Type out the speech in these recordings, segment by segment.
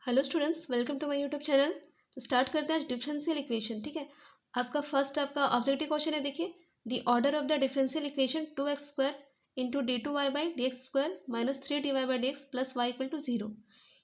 Hello students, welcome to my YouTube channel. तो start करते हैं आज डिफरेंशियल इक्वेशन। ठीक है, आपका ऑब्जेक्टिव क्वेश्चन है। देखिए, the order of the differential equation 2x² into d2y/dx² minus 3dy/dx plus y equal to 0।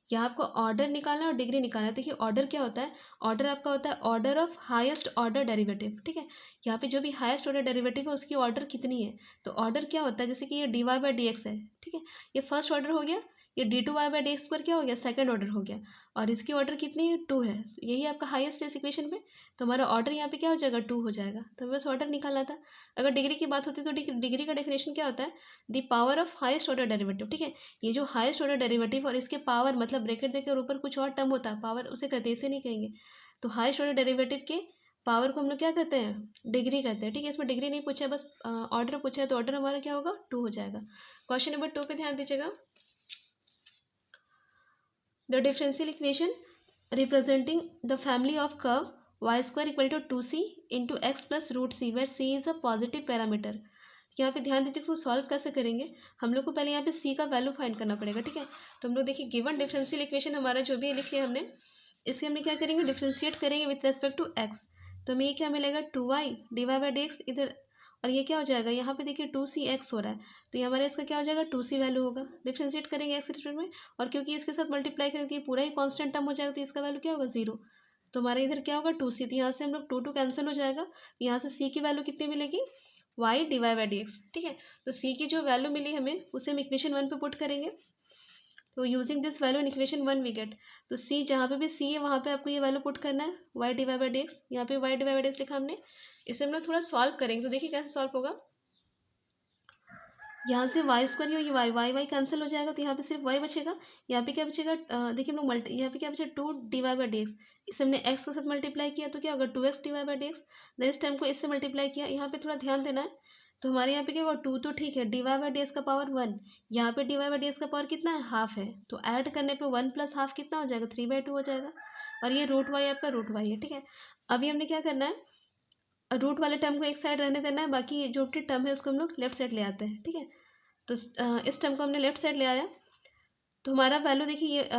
यहाँ आपको ऑर्डर निकालना है और डिग्री निकालना है। देखिए, ऑर्डर क्या होता है? ऑर्डर आपका होता है order of highest order derivative. ठीक है, यहाँ पे जो भी हाईएस्ट ऑर्डर डेरिवेटिव है उसकी ऑर्डर कितनी है। तो ऑर्डर क्या होता है? जैसे कि ये dy/dx है। ठीक है, ये फर्स्ट ऑर्डर हो गया। ये d2y/dx² क्या हो गया? सेकंड ऑर्डर हो गया। और इसकी ऑर्डर कितनी है? 2 है। तो यही आपका हाईएस्ट है इस इक्वेशन में। तो हमारा ऑर्डर यहाँ पे क्या हो जाएगा? 2 हो जाएगा। तो हमें बस ऑर्डर निकालना था। अगर डिग्री की बात होती तो डिग्री का डेफिनेशन क्या होता है? The power of highest order derivative. ठीक है, ये जो हाईएस्ट ऑर्डर डेरिवेटिव और इसके पावर मतलब ब्रैकेट देकर ऊपर कुछ और टर्म होता है, पावर उसे कहते हैं, इसे नहीं कहेंगे। तो हाईएस्ट ऑर्डर डेरिवेटिव के पावर को हम लोग क्या कहते हैं? डिग्री कहते हैं। ठीक है, इसमें डिग्री नहीं पूछा है, बस ऑर्डर पूछा है। तो ऑर्डर हमारा क्या होगा? 2 हो जाएगा। क्वेश्चन नंबर 2 पे ध्यान दीजिएगा। The differential equation representing the family of curve y² equal to 2c into x plus root c where c is a positive parameter। यहाँ पे ध्यान दीजिए, इसको सॉल्व कैसे करेंगे। हम लोग को पहले यहाँ पे c का वैल्यू फाइंड करना पड़ेगा। ठीक है, तो हम लोग देखिए गिवन डिफरेंशियल इक्वेशन हमारा जो भी लिख लिया हमने, इससे हमने क्या करेंगे? डिफ्रेंशिएट करेंगे विथ रेस्पेक्ट टू x। तो हमें ये क्या मिलेगा? 2y dy/dx इधर, और ये क्या हो जाएगा? यहाँ पे देखिए 2cx हो रहा है, तो ये हमारा इसका क्या हो जाएगा? 2c वैल्यू होगा। डिफ्रेंशिएट करेंगे x रिलेटेड में, और क्योंकि इसके साथ मल्टीप्लाई करेंगे तो ये पूरा ही कांस्टेंट टर्म हो जाएगा, तो इसका वैल्यू क्या होगा? 0। तो हमारे इधर क्या होगा? 2c। तो यहाँ से हम लोग 2 कैंसिल हो जाएगा। यहाँ से c की वैल्यू कितनी मिलेगी? y dy/dx। ठीक है, तो c की जो वैल्यू मिली हमें उसे हम इक्वेशन 1 पे पुट करेंगे। तो using this value in equation 1 we get, तो c जहाँ पे भी c है वहाँ पे आपको ये वैल्यू पुट करना है, y dy/dx। यहाँ पे y dy/dx लिखा हमने। इसे हम लोग थोड़ा सॉल्व करेंगे, तो देखिए कैसे सॉल्व होगा। यहाँ से y² ये y कैंसिल हो जाएगा, तो यहाँ पे सिर्फ y बचेगा। यहाँ पे क्या बचेगा? देखिए हम लोग यहाँ पे क्या बचेगा? 2 dy/dx। इसे हमने x के साथ मल्टीप्लाई किया तो क्या होगा? 2x dy/dx। नेक्स्ट टाइम को इससे मल्टीप्लाई किया। यहाँ पे थोड़ा ध्यान देना है। तो हमारे यहाँ पे क्या होगा? 2 तो ठीक है, dy/dx का पावर 1। यहाँ पे dy/dx का पावर कितना है? हाफ है। तो ऐड करने पे 1 प्लस हाफ कितना हो जाएगा? 3/2 हो जाएगा। और ये रूट वाई आपका रूट वाई है। ठीक है, अभी हमने क्या करना है? रूट वाले टर्म को एक साइड रहने देना है, बाकी जो भी टर्म है उसको हम लोग लेफ्ट साइड ले आते हैं। ठीक है, तो इस टर्म को हमने लेफ्ट साइड ले आया। तो हमारा वैल्यू देखिए ये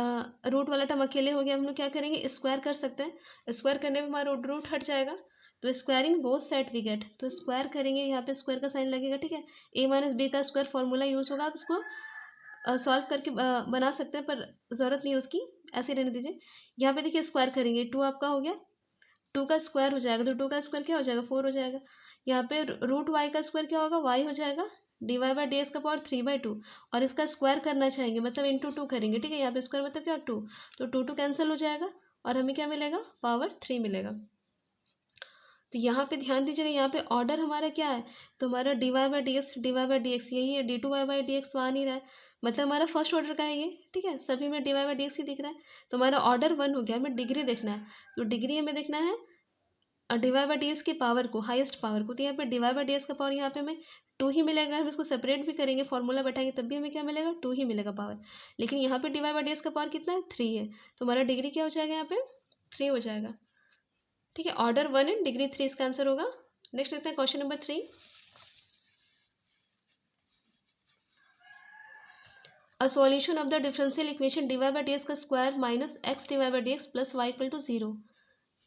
रूट वाला टर्म अकेले हो गया। हम लोग क्या करेंगे? स्क्वायर कर सकते हैं। स्क्वायर करने में हमारा रूट हट जाएगा, तो squaring both side we get. तो स्क्वायर करेंगे, यहाँ पे स्क्वायर का साइन लगेगा। ठीक है, a - b का स्क्वायर फॉर्मूला यूज़ होगा। आप इसको सॉल्व करके बना सकते हैं, पर ज़रूरत नहीं है उसकी, ऐसे रहने दीजिए। यहाँ पे देखिए स्क्वायर करेंगे, 2 आपका हो गया, 2 का स्क्वायर हो जाएगा, तो 2 का स्क्वायर क्या हो जाएगा? 4 हो जाएगा। यहाँ पे रूट वाई का स्क्वायर क्या होगा? y हो जाएगा। dy/dx का पावर 3/2, और इसका स्क्वायर करना चाहेंगे मतलब इंटू 2 करेंगे। ठीक है, यहाँ पे स्क्वायर मतलब क्या? 2। तो 2 कैंसिल हो जाएगा, और हमें क्या मिलेगा? पावर 3 मिलेगा। तो यहाँ पे ध्यान दीजिएगा, यहाँ पे ऑर्डर हमारा क्या है? तो हमारा dy/dx यही है, d2y/dx तो आ नहीं रहा है, मतलब हमारा फर्स्ट ऑर्डर का है ये। ठीक है, सभी में dy/dx ही दिख रहा है। तो हमारा ऑर्डर 1 हो गया। हमें डिग्री देखना है, तो डिग्री हमें देखना है dy/dx की पावर को, हाईएस्ट पावर को। तो यहाँ पे dy/dx का पावर यहाँ पे हमें 2 ही मिलेगा। हम इसको सेपरेट भी करेंगे, फॉर्मूला बैठाएंगे, तब भी हमें क्या मिलेगा? 2 ही मिलेगा पावर। लेकिन यहाँ पे dy/dx का पावर कितना है? 3 है। तो हमारा डिग्री क्या हो जाएगा? यहाँ पे 3 हो जाएगा। ठीक है, ऑर्डर 1 है, डिग्री 3 इसका आंसर होगा। नेक्स्ट देखते हैं question number 3। A solution of the differential equation dy/dx का square minus x dy/dx plus y equal to 0।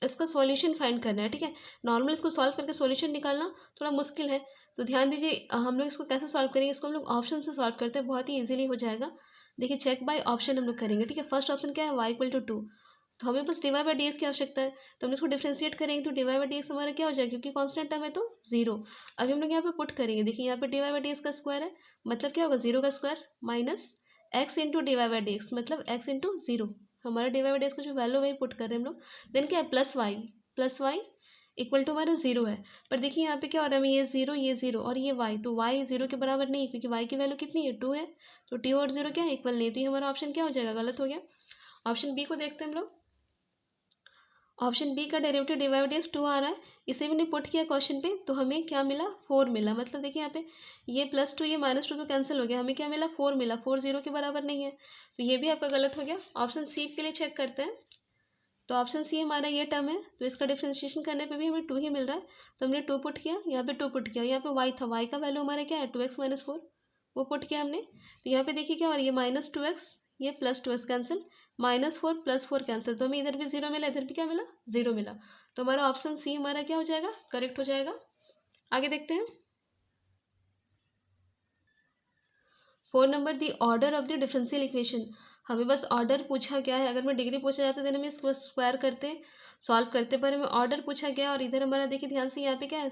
इसका सॉल्यूशन फाइंड करना है। ठीक है, नॉर्मल इसको सॉल्व करके सॉल्यूशन निकालना थोड़ा मुश्किल है। तो ध्यान दीजिए, हम लोग इसको कैसे सॉल्व करेंगे? इसको हम लोग ऑप्शन से सॉल्व करते हैं, बहुत ही इजीली हो जाएगा। देखिए, चेक बाय ऑप्शन हम लोग करेंगे। ठीक है, फर्स्ट ऑप्शन क्या है? y equal to 2। तो हमें बस dy/dx की आवश्यकता है, तो हम इसको डिफ्रेंशिएट करेंगे तो dy/dx हमारा क्या हो जाएगा? क्योंकि कांस्टेंट टर्म है तो 0। अभी हम लोग यहाँ पे पुट करेंगे। देखिए, यहाँ पे dy/dx का स्क्वायर है, मतलब क्या होगा? 0 का square minus x into dy/dx, मतलब x इंटू 0। हमारा dy/dx का जो वैल्यू वही पुट कर रहे हैं हम लोग। देन क्या है? प्लस वाई इक्वल टू हमारा 0 है। पर देखिए यहाँ पे क्या हो रहा है? हमें ये 0 और ये y, तो y 0 के बराबर नहीं है, क्योंकि y की वैल्यू कितनी है? 2 है। तो 2 और 0 क्या है? इक्वल नहीं है। तो ये हमारा ऑप्शन क्या हो जाएगा? गलत हो गया। ऑप्शन बी को देखते हैं हम लोग। ऑप्शन बी का डेरिवेटिव dy/dx 2 आ रहा है, इसे भी नहीं पुट किया क्वेश्चन पे, तो हमें क्या मिला? 4 मिला। मतलब देखिए यहाँ पे ये +2 ये -2 तो कैंसिल हो गया, हमें क्या मिला? 4 मिला। 4 0 के बराबर नहीं है, तो ये भी आपका गलत हो गया। ऑप्शन सी के लिए चेक करते हैं। तो ऑप्शन सी हमारा ये टर्म है, तो इसका डिफ्रेंशिएशन करने पे भी हमें 2 ही मिल रहा है, तो हमने 2 पुट किया। यहाँ पे 2 पुट किया, यहाँ पे y था, y का वैल्यू हमारा क्या है? 2x - 4, वो पुट किया हमने। तो यहाँ पे देखिए क्या हो रहा है? ये -2x, ये प्लस 2x कैंसिल, -4 + 4 कैंसिल, तो हमें इधर भी 0 मिला, इधर भी क्या मिला, 0 मिला। तो हमारा ऑप्शन सी हमारा क्या हो जाएगा, करेक्ट हो जाएगा। आगे देखते हैं। 4 number the order of the differential equation. हमें बस ऑर्डर पूछा गया है। अगर मैं डिग्री पूछा जाता है तो हमें इसको स्क्वायर करते, सॉल्व करते, पर हमें ऑर्डर पूछा गया। और इधर हमारा देखिए ध्यान से, यहाँ पे क्या है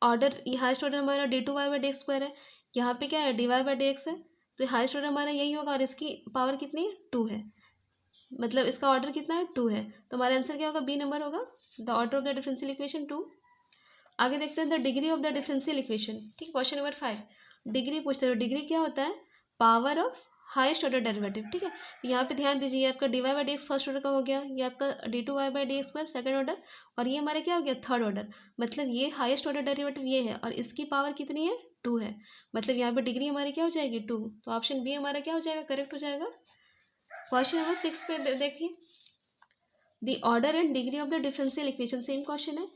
ऑर्डर, ये हाइस्ट ऑर्डर हमारा d2y/dx² है, यहाँ पे क्या है dy/dx है, तो हाइस्ट ऑर्डर हमारा यही होगा। और इसकी पावर कितनी है, 2 है, मतलब इसका ऑर्डर कितना है, 2 है। तो हमारा आंसर क्या होगा, बी नंबर होगा, the order of the differential equation 2। आगे देखते हैं the degree of the differential equation. ठीक, क्वेश्चन नंबर 5 डिग्री पूछते हैं। डिग्री क्या होता है, power of highest order derivative. ठीक है, तो यहाँ पे ध्यान दीजिए, ये आपका dy/dx फर्स्ट ऑर्डर का हो गया, ये आपका d2y/dx² सेकंड ऑर्डर, और ये हमारा क्या हो गया, थर्ड ऑर्डर। मतलब ये हाईएस्ट ऑर्डर डेरिवेटिव ये है, और इसकी पावर कितनी है, 2 है। मतलब यहाँ पे डिग्री हमारी क्या हो जाएगी, 2। तो ऑप्शन बी हमारा क्या हो जाएगा, करेक्ट हो जाएगा। क्वेश्चन नंबर 6 पे देखिए, the order and degree of the differential equation, same question है।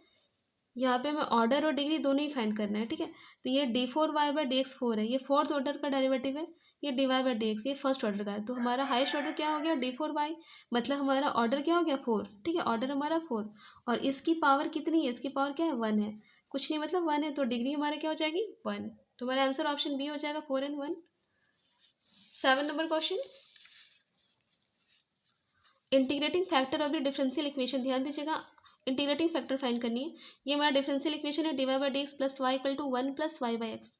यहाँ पे हमें ऑर्डर और डिग्री दोनों ही फाइंड करना है। ठीक है, तो ये d4y/dx 4 है, ये फोर्थ ऑर्डर का डेरिवेटिव है। ये dy/dx ये फर्स्ट ऑर्डर का है। तो हमारा हाईएस्ट ऑर्डर क्या हो गया, d4y, मतलब हमारा ऑर्डर क्या हो गया, 4। ठीक है, ऑर्डर हमारा 4, और इसकी पावर कितनी है, इसकी पावर क्या है, 1 है, कुछ नहीं मतलब 1 है। तो डिग्री हमारा क्या हो जाएगी, 1। तो हमारा आंसर ऑप्शन बी हो जाएगा, 4 and 1। 7 number question, integrating factor of the differential equation. ध्यान दीजिएगा, इंटीग्रेटिंग फैक्टर फाइंड करनी है। ये हमारा डिफरेंशियल इक्वेशन है, dy/dx + y = 1 + y/x।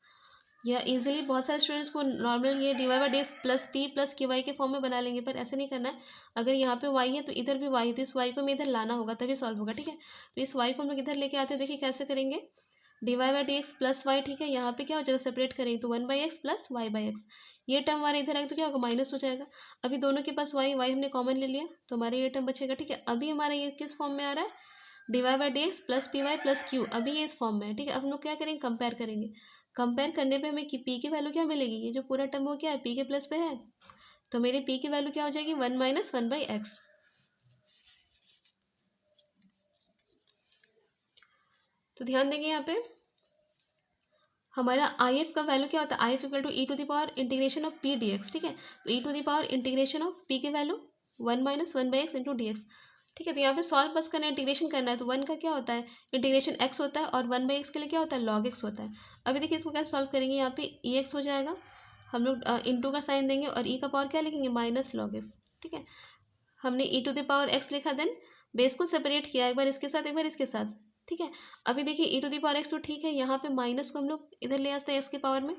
यह इजीली बहुत सारे स्टूडेंट्स को नॉर्मल ये dy/dx + p + qy के फॉर्म में बना लेंगे, पर ऐसे नहीं करना है। अगर यहाँ पे y है तो इधर भी y है, तो इस y को हमें इधर लाना होगा, तभी सॉल्व होगा। ठीक है, तो इस y को हम लोग इधर लेके आते हैं। देखिए कैसे करेंगे, dy/dx + y। ठीक है, यहाँ पे क्या हो जाएगा, सेपरेट करेंगे तो 1/x + y/x। ये टर्म हमारे इधर आएगा तो क्या होगा, माइनस हो जाएगा। अभी दोनों के पास y हमने कॉमन ले लिया, तो हमारा ये टर्म बचेगा। ठीक है, अभी हमारा ये किस फॉर्म में आ रहा है, dy/dx + py + q, अभी ये इस फॉर्म में है। ठीक है, अब हम लोग क्या करेंगे, कंपेयर करेंगे। कंपेयर करने पे हमें p की वैल्यू क्या मिलेगी, ये जो पूरा टर्म हो क्या है, p के प्लस पे है, तो मेरे p की वैल्यू क्या हो जाएगी, 1 - 1/x। तो ध्यान देंगे यहाँ पे हमारा IF का वैल्यू क्या होता है, IF = e⁻∫ p dx। ठीक है, तो e⁻∫ p की वैल्यू 1 - 1/x × dx। ठीक है, तो यहाँ पे सॉल्व बस करना है, इंटीग्रेशन करना है। तो 1 का क्या होता है, इंटीग्रेशन x होता है, और 1/x के लिए क्या होता है, log x होता है। अभी देखिए इसको कैसे सॉल्व करेंगे, यहाँ पे ex हो जाएगा, हम लोग इंटू का साइन देंगे, और e का पावर क्या लिखेंगे, -log x। ठीक है, हमने e⁻x लिखा, देन बेस को सेपरेट किया, एक बार इसके साथ एक बार इसके साथ। ठीक है, अभी देखिए e⁻x तो ठीक है, यहाँ पे माइनस को हम लोग इधर ले आते हैं, x के पावर में,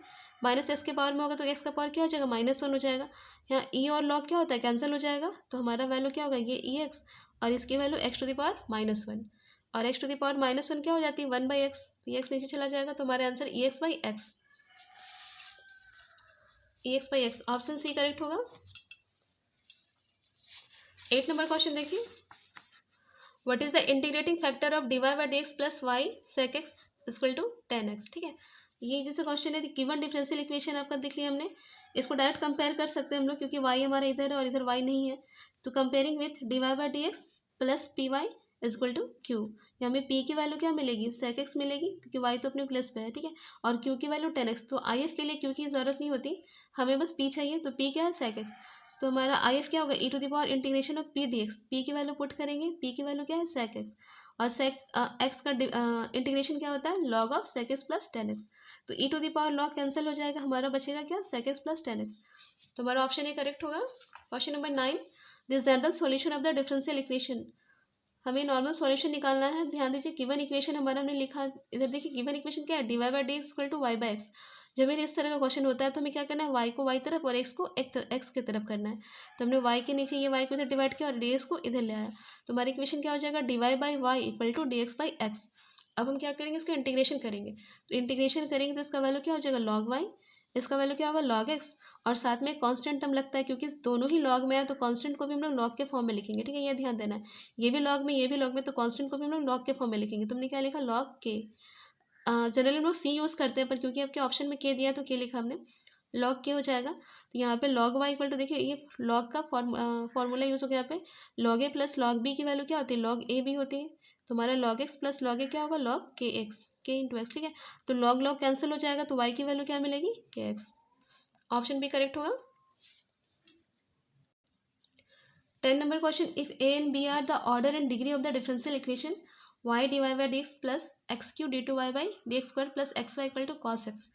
-s के पावर में होगा तो x का पावर क्या हो जाएगा, -1 हो जाएगा। यहाँ e और log क्या होता है, कैंसिल हो जाएगा, तो हमारा वैल्यू क्या होगा, ये ex, और इसकी वैल्यू x⁻⁻1, और x⁻⁻1 क्या हो जाती है, 1/x, तो x नीचे चला जाएगा, तो हमारे answer ex/x option C correct होगा। 8 नंबर क्वेश्चन देखिए, what is the integrating factor of dy/dx + y sec x = 10x। ठीक है, ये जैसे क्वेश्चन है, गिवन डिफरेंशियल इक्वेशन आपका देख लिया हमने, इसको डायरेक्ट कंपेयर कर सकते हैं हम लोग, क्योंकि y हमारा इधर है और इधर y नहीं है। तो comparing with dy/dx + py = q, यहाँ में p की वैल्यू क्या मिलेगी, sec x मिलेगी, क्योंकि y तो अपने प्लस पे है। ठीक है, और q की वैल्यू 10x। तो IF के लिए q की ज़रूरत नहीं होती, हमें बस p चाहिए, तो p क्या है, sec x। तो हमारा IF क्या होगा, e⁻∫ p dx, p की वैल्यू पुट करेंगे, p की वैल्यू क्या है, sec x, और sec x का इंटीग्रेशन क्या होता है, log of sec x + 10x। तो e⁻log कैंसिल हो जाएगा, हमारा बचेगा क्या, sec x + 10x। तो हमारा ऑप्शन ए करेक्ट होगा। Question number 9, this general solution of the differential equation. हमें नॉर्मल सॉल्यूशन निकालना है। ध्यान दीजिए, गिवन इक्वेशन हमारा हमने लिखा, इधर देखिए गिवन इक्वेशन क्या है, dy/dx = y/x। जब मेरे इस तरह का क्वेश्चन होता है तो हमें क्या करना है, y को y तरफ और x को x की तरफ करना है। तो हमने y के नीचे ये y को इधर डिवाइड किया और dx को इधर ले आया, तो हमारी इक्वेशन क्या हो जाएगा, dy/y = dx/x। अब हम क्या करेंगे, इसका इंटीग्रेशन करेंगे, तो इंटीग्रेशन करेंगे तो इसका वैल्यू क्या हो जाएगा, log y, इसका वैल्यू क्या होगा, log x, और साथ में कांस्टेंट टर्म लगता है, क्योंकि दोनों ही लॉग में है, तो कांस्टेंट को भी हम लोग लॉग के फॉर्म में लिखेंगे। ठीक है, ये ध्यान देना है, ये भी लॉग में, ये भी लॉग में, तो कांस्टेंट को भी हम लोग लॉग के फॉर्म में लिखेंगे। तुमने क्या लिखा, log k। जनरली हम लोग सी यूज़ करते हैं, पर क्योंकि आपके ऑप्शन में के दिया है तो के लिखा हमने, log के हो जाएगा। तो यहाँ पे log y = देखिए ये log का फॉर्मूला यूज़ हो गया, यहाँ पे log a + log b की वैल्यू क्या होती है, log a भी होती है। तो हमारा log x + log a क्या होगा, log kx, k × x। ठीक है, तो log कैंसिल हो जाएगा, तो y की वैल्यू क्या मिलेगी, kx। ऑप्शन बी करेक्ट होगा। 10 number question, if A and B are the order and degree of the differential equation y d y by d x plus x cube d two y by d x square plus x y equal to cos x,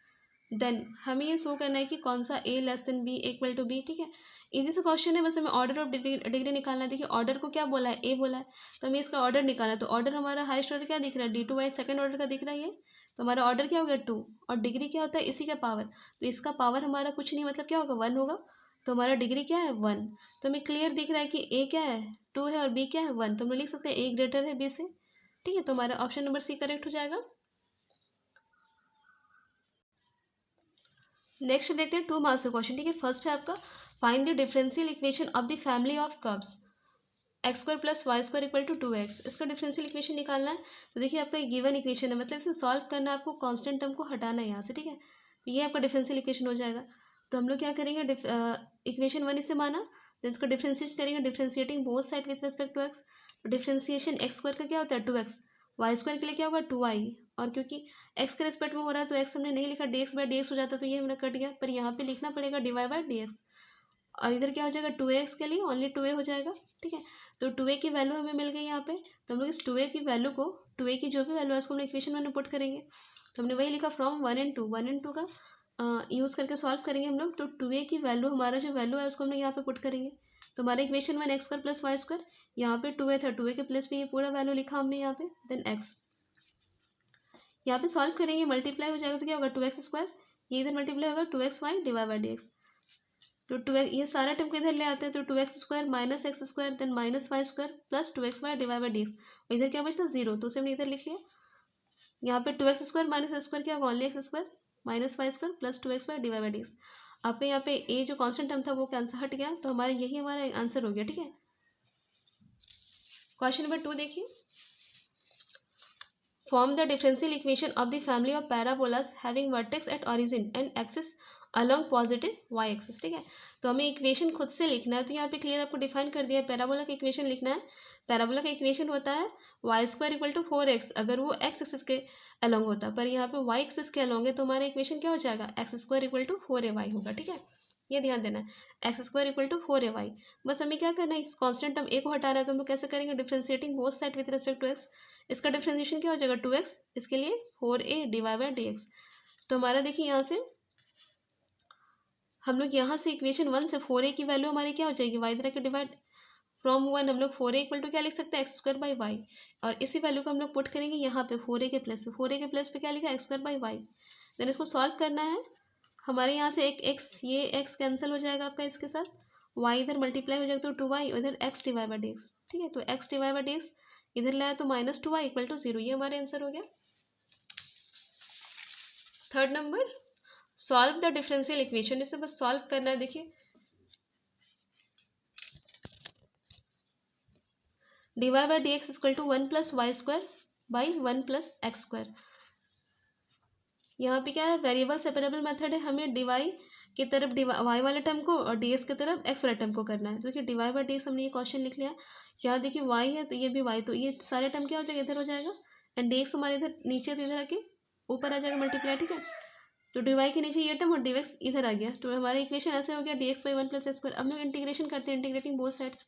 then हमें ये show करना है कि कौन सा A less than B equal to B. ठीक है, easy सा क्वेश्चन है, बस हमें ऑर्डर ऑफ डिग्री निकालना है। देखिए ऑर्डर को क्या बोला है, ए बोला है, तो हमें इसका ऑर्डर निकालना है। तो ऑर्डर हमारा हाईएस्ट ऑर्डर क्या दिख रहा है, d two y second order का दिख रहा है ये, तो हमारा ऑर्डर क्या हो गया 2, और डिग्री क्या होता है इसी का पावर, तो इसका पावर हमारा कुछ नहीं मतलब क्या होगा 1 होगा, तो हमारा डिग्री क्या है 1। तो हमें क्लियर दिख रहा है कि ए क्या है 2 है और बी क्या है 1, तो हम लोग लिख सकते हैं ए ग्रेटर है बी से। ठीक है, तो हमारा ऑप्शन नंबर सी करेक्ट हो जाएगा। नेक्स्ट देखते हैं 2 मार्क्स का क्वेश्चन। ठीक है, फर्स्ट है आपका find the differential equation of the family of curves x square plus y square equal to 2x। इसका डिफरेंशियल इक्वेशन निकालना है। तो देखिए आपका एक गिवन इक्वेशन है, मतलब इसे सॉल्व करना है, आपको कांस्टेंट टर्म को हटाना है यहाँ से। ठीक है, तो ये आपका डिफरेंशियल इक्वेशन हो जाएगा। तो हम लोग क्या करेंगे, इक्वेशन 1 इसे माना, देन इसको डिफरेंशिएट करेंगे, differentiating both side with respect to x. तो डिफरेंशिएशन एक्स स्क्वायर का क्या होता है 2x, वाई स्क्वायर के लिए क्या होगा 2y, और क्योंकि एक्स के रिस्पेक्ट में हो रहा है तो एक्स हमने नहीं लिखा, D x by d x हो जाता, तो ये हमारा कट गया, पर यहाँ पे लिखना पड़ेगा d y by d x, और इधर क्या हो जाएगा 2x के लिए ओनली 2a हो जाएगा। ठीक है, तो 2a की वैल्यू हमें मिल गई यहाँ पे, तो हम लोग इस 2a की वैल्यू को, 2a की जो भी वैल्यू है उसको हम लोग इक्वेशन में पुट करेंगे। तो हमने वही लिखा फ्रॉम 1 and 2, 1 and 2 का यूज़ करके सॉल्व करेंगे हम लोग। तो 2a की वैल्यू, हमारा जो वैल्यू है उसको हम लोग यहाँ पे पुट करेंगे। तो हमारा equation 1 x square plus y square, यहाँ पे 2a था, 2a के प्लस पे ये पूरा वैल्यू लिखा हमने यहाँ पे, देन एक्स यहाँ पे सॉल्व करेंगे, मल्टीप्लाई हो जाएगा तो क्या होगा 2x स्क्वायर, ये इधर मल्टीप्लाई होगा 2x y divide by d x. तो 2x ये सारा टर्म को इधर ले आते हैं, तो 2x square minus x square then minus y square plus 2x y divide by d x, और इधर क्या बचता 0, तो उसे हमने इधर लिख लिया। यहाँ पे 2x square minus x square क्या होगा only x square minus y square plus 2x y divide by d x. आपका यहाँ पे ए जो कॉन्स्टेंट टर्म था वो कैंसर हट गया, तो हमारा यही हमारा आंसर हो गया। ठीक है, क्वेश्चन नंबर 2 देखिए, form the differential equation of the family of parabolas having vertex at origin and axis along positive y axis. ठीक है, तो हमें इक्वेशन खुद से लिखना है, तो यहाँ पे क्लियर आपको डिफाइन कर दिया है, पैराबोला का इक्वेशन लिखना है। पैराबोला का इक्वेशन होता है Y square equal to 4x, अगर वो एक्स एक्सिस के अलॉन्ग होता, पर यहाँ पे वाई एक्सिस के अलॉन्ग है, तो हमारा इक्वेशन क्या हो जाएगा x square equal to 4ay होगा। ठीक है, ये ध्यान देना है, x square equal to 4ay। बस हमें क्या करना है, इस कॉन्स्टेंट टर्म ए को हटाना है, तो हम लोग कैसे करेंगे, differentiating both side with respect to x. इसका डिफरेंशिएशन क्या हो जाएगा 2x, इसके लिए 4a divide by d x. तो हमारा देखिए यहाँ से हम लोग यहाँ से इक्वेशन 1 से 4a की वैल्यू हमारी क्या हो जाएगी, वाई तरह के डिवाइड फ्रॉम 1 हम लोग 4a इक्वल टू क्या लिख सकते हैं एक्स स्क्वायर बाई वाई, और इसी वैल्यू को हम लोग पुट करेंगे यहाँ पे 4a के प्लस पे, 4a के प्लस पे क्या लिखा x square by y. Then इसको सॉल्व करना है, हमारे यहाँ से एक एक्स, ये एक्स कैंसिल हो जाएगा आपका इसके साथ, वाई इधर मल्टीप्लाई हो जाएगा तो 2y, इधर x divide by d x. ठीक है, तो x divide by d x इधर लाया तो माइनस 2y इक्वल टू 0, ये हमारा आंसर हो गया। Third number, solve the differential equation, इसे बस सॉल्व करना है। देखिए d y by d x equal to 1 plus y square by 1 plus x square. यहाँ पे क्या है, वेरिएबल सेपरेबल मेथड है, हमें डी वाई की तरफ वाई वाले टर्म को और डी एक्स की तरफ एक्स वाले टर्म को करना है। तो देखिए d y by d x हमने ये क्वेश्चन लिख लिया, यहाँ देखिए वाई है तो ये भी वाई, तो ये सारे टर्म क्या हो जाएगा इधर हो जाएगा, एंड डी एक्स हमारे इधर नीचे, तो इधर आके ऊपर आ जाएगा मल्टीप्लाई। ठीक है, तो डी वाई के नीचे ये टर्म और डी एक्स इधर आ गया, तो हमारा इक्वेशन ऐसे हो गया D x by 1 plus x square. अब लोग इंटीग्रेशन करते हैं, इंटीग्रेटिंग बोथ साइड्स।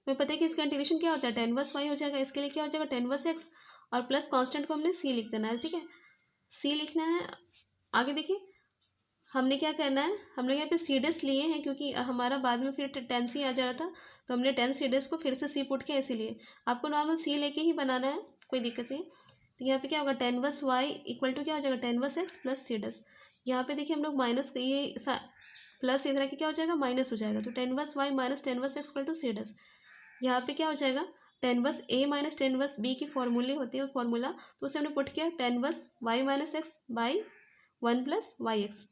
हमें पता है कि इसका इंटीग्रेशन क्या होता है, टेन वर्स वाई हो जाएगा, इसके लिए क्या हो जाएगा टेन वर्स एक्स, और प्लस कांस्टेंट को हमने सी लिख देना है। ठीक है, सी लिखना है। आगे देखिए हमने क्या करना है, हम लोग यहाँ पे सी डेस लिए हैं क्योंकि हमारा बाद में फिर टेन सी आ जा रहा था, तो हमने 10 सी डेस को फिर से सी पुट किया, इसीलिए आपको नॉर्मल सी लेके ही बनाना है, कोई दिक्कत नहीं। तो यहाँ पे क्या होगा tan inverse y equal to क्या हो जाएगा tan inverse x plus c dash. यहाँ पे देखिए हम लोग माइनस ये प्लस इधर के क्या हो जाएगा माइनस हो जाएगा, तो tan inverse y minus tan inverse x equal to c dash. यहाँ पे क्या हो जाएगा tan inverse A minus tan inverse B की फॉर्मूले होती है फॉर्मूला, तो उसे हमने पुट किया tan inverse y minus x by 1 plus y x.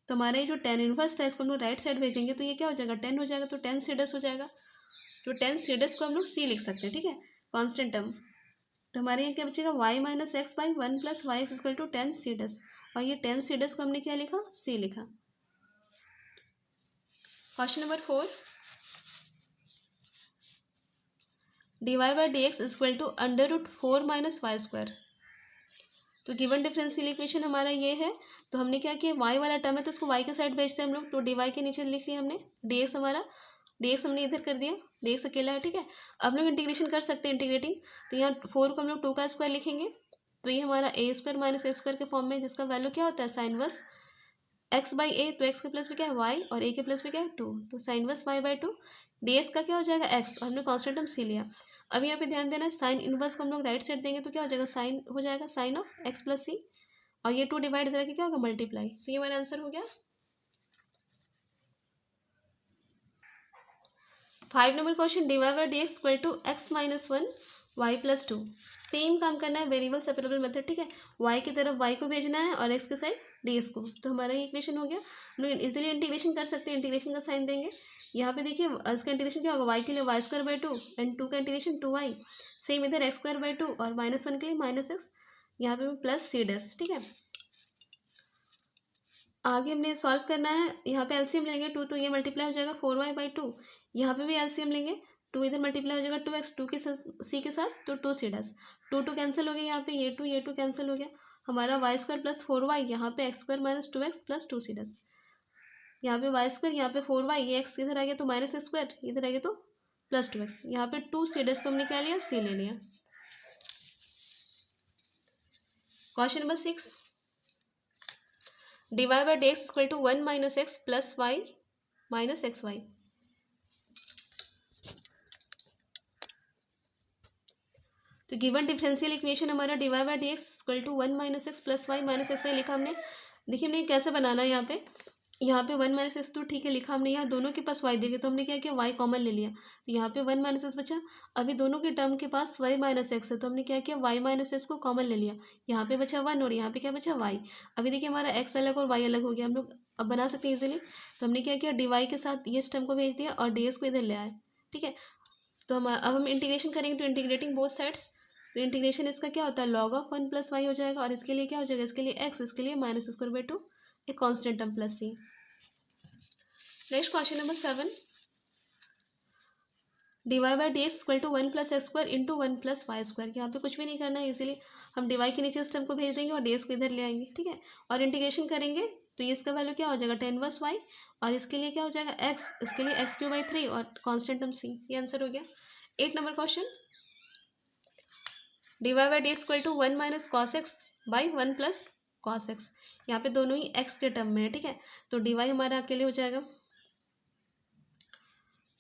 तो हमारा ये जो टेन इनवर्स था इसको हम लोग राइट साइड भेजेंगे, तो ये क्या हो जाएगा 10 हो जाएगा, तो 10 सीडस हो जाएगा, तो 10 सीडस को हम लोग सी लिख सकते हैं। ठीक है, कॉन्स्टेंट टर्म। तो हमारे यहाँ क्या बचेगा y minus x by 1 plus y x equal to 10 c dash, और ये 10 सीडस को हमने क्या लिखा सी लिखा। Question number 4, d y by d x equal to under root 4 minus y square. तो गिवन डिफरेंशियल इक्वेशन हमारा ये है, तो हमने क्या किया वाई वाला टर्म है तो उसको वाई के साइड भेजते हैं हम लोग, तो डी वाई के नीचे लिख लिया हमने, डी एक्स हमारा dx हमने इधर कर दिया, dx अकेला है, ठीक है। अब लोग इंटीग्रेशन कर सकते हैं इंटीग्रेटिंग, तो यहाँ 4 को हम लोग 2 का स्क्वायर लिखेंगे, तो ये हमारा ए स्क्वायर माइनस ए स्क्वायर के फॉर्म में, जिसका वैल्यू क्या होता है साइन वर्स एक्स बाई ए, तो एक्स के प्लस में क्या है वाई और ए के प्लस में क्या है 2, तो sine inverse y by 2, d x का क्या हो जाएगा एक्स, और हमने कॉन्स्टेंट टर्म सी लिया। अब यहाँ पे ध्यान देना है साइन इनवर्स को हम लोग राइट साइड देंगे तो क्या हो जाएगा साइन हो जाएगा साइन ऑफ एक्स प्लस सी, और ये 2 डिवाइड करके क्या होगा मल्टीप्लाई, तो ये हमारा आंसर हो गया। 5 number question, d y by d x equal to x minus 1 y plus 2। Same काम करना है, वेरिएबल सेपरेबल मेथड, ठीक है। वाई की तरफ वाई को भेजना है और एक्स के साइड डी एक्स को, तो हमारा ये इक्वेशन हो गया। हम लोग इजीली इंटीग्रेशन कर सकते हैं, इंटीग्रेशन का साइन देंगे। यहाँ पे देखिए इसका इंटीग्रेशन क्या होगा, वाई के लिए वाई स्क्वायर बाई 2 एंड 2 का इंटीग्रेशन 2y, सेम इधर एक्स स्क्वायर बाई 2 और -1 के लिए -x, यहाँ पे प्लस सी डैश, ठीक है। आगे हमने सॉल्व करना है, यहाँ पे एलसीएम लेंगे 2, तो ये मल्टीप्लाई हो जाएगा 4y बाई 2, यहाँ पे भी एलसीएम लेंगे 2, इधर मल्टीप्लाई हो जाएगा 2x 2 के सी के साथ, तो 2 सी डैश, 2 कैंसिल हो गया, यहाँ पे ये 2 कैंसिल हो गया, हमारा वाई स्क्वायर प्लस 4y, यहाँ पे x square minus 2x plus 2 c dash, यहाँ पे वाई स्क्वायर, यहाँ पे 4y, ये एक्स इधर आ गया तो माइनस एक्स स्क्वायर, इधर आ गया तो प्लस 2x, यहाँ पे 2 सी डैश को हमने क्या लिया सी ले लिया। Question number 6, d y by d x equal to 1 minus x plus y minus x y. तो गिवन डिफरेंशियल इक्वेशन हमारा d y by d x equal to 1 minus x plus y minus x y लिखा हमने। देखिए हमने कैसे बनाना है, यहाँ पे 1 माइनस एक्स तो ठीक है लिखा हमने, यहाँ दोनों के पास वाई देखे तो हमने क्या किया वाई कॉमन ले लिया, तो यहाँ पे 1 माइनस एक्स बचा। अभी दोनों के टर्म के पास वाई माइनस एक्स है, तो हमने क्या किया वाई माइनस एक्स को कॉमन ले लिया, यहाँ पे बचा 1 और यहाँ पे क्या बचा वाई। अभी देखिए हमारा एक्स अलग और वाई अलग हो गया, हम लोग अब बना सकते हैं इजीली। तो हमने क्या किया डी वाई के साथ ये टर्म को भेज दिया और डी एक्स को इधर ले आए, ठीक है। तो अब हम इंटीग्रेशन करेंगे, तो इंटीग्रेटिंग बोथ साइड्स, तो इंटीग्रेशन इसका क्या होता है लॉग ऑफ 1 प्लस वाई हो जाएगा, और इसके लिए क्या हो जाएगा, इसके लिए एक्स, इसके लिए माइनस स्क्वायर बाई 2, एक constant term plus c. Next question number 7, d y by d x equal to 1 plus x square into 1 plus y square. यहाँ पे कुछ भी नहीं करना है, इजीली हम डी वाई के नीचे इस टर्म को भेज देंगे और डी एक्स को इधर ले आएंगे, ठीक है। और इंटीग्रेशन करेंगे तो ये इसका वैल्यू क्या हो जाएगा 10 वर्स वाई, और इसके लिए क्या हो जाएगा एक्स, इसके लिए एक्स क्यू बाई 3 और कॉन्स्टेंट टर्म सी, ये आंसर हो गया। 8 number question, d y by d x equal to 1 minus cos x by 1 plus cos x. यहाँ पे दोनों ही एक्स के टर्म में है, ठीक है। तो डी वाई हमारा अकेले हो जाएगा।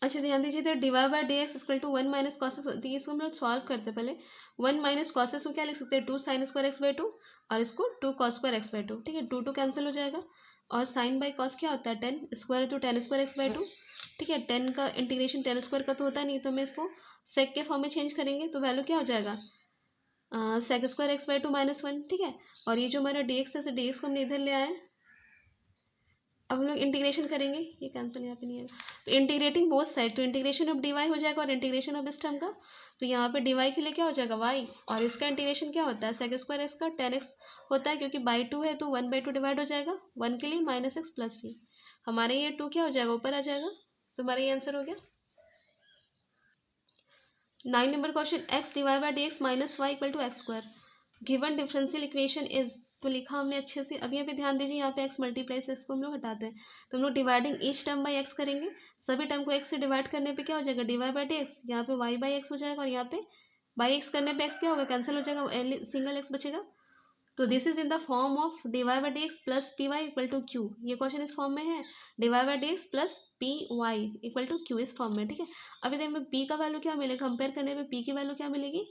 अच्छा ध्यान दीजिए, तो d y by d x equal to 1 minus cos x, इसको हम लोग सॉल्व करते हैं पहले। 1 माइनस कॉस एक्स को क्या लिख सकते हैं 2 साइन स्क्वायर एक्स बाई 2, और इसको 2 कॉस स्क्वायर एक्स बाई 2, ठीक है। 2 कैंसिल हो जाएगा, और साइन बाई कॉस क्या होता है 10 स्क्वायर, तो 10 स्क्वायर एक्स बाई 2, ठीक है। 10 का इंटीग्रेशन 10 स्क्वायर का तो होता नहीं, तो हमें इसको सेक के फॉर्म में चेंज करेंगे, तो वैल्यू क्या हो जाएगा सेक स्क्वायर एक्स बाई 2 -1, ठीक है। और ये जो हमारा डी एक्स था, डी एक्स को हमने इधर ले आए। अब हम लोग इंटीग्रेशन करेंगे, ये कैंसिल यहाँ पे नहीं आएगा, तो इंटीग्रेटिंग बोथ साइड, तो इंटीग्रेशन ऑफ डी वाई हो जाएगा और इंटीग्रेशन ऑफ इस टर्म का, तो यहाँ पे डी वाई के लिए क्या हो जाएगा वाई, और इसका इंटीग्रेशन क्या होता है सेक स्क्वायर एक्स का 10x होता है, क्योंकि बाई 2 है तो 1 बाई 2 डिवाइड हो जाएगा, 1 के लिए माइनस एक्स प्लस सी, हमारे ये 2 क्या हो जाएगा ऊपर आ जाएगा, तो हमारा ये आंसर हो गया। 9 number question, x divide by d x minus y equal to x square, given differential equation is, तो लिखा हमने अच्छे से। अब यहाँ पे ध्यान दीजिए, यहाँ पे एक्स मल्टीप्लाई से एक्स को हम लोग हटाते हैं, तो हम लोग dividing each term by x करेंगे, सभी टर्म को एक्स से डिवाइड करने पे क्या हो जाएगा d y by d x, यहाँ पे वाई बाई एक्स हो जाएगा, और यहाँ पे बाई एक्स करने पे एक्स क्या होगा कैंसिल हो जाएगा, सिंगल एक्स बचेगा। तो this is in the form of d y by d x plus p y equal to q, ये क्वेश्चन इस फॉर्म में है, d y by d x plus p y equal to q इस form में, ठीक है। अभी देखिए पी का वैल्यू क्या मिलेगा, कंपेयर करने पे पी की वैल्यू क्या मिलेगी,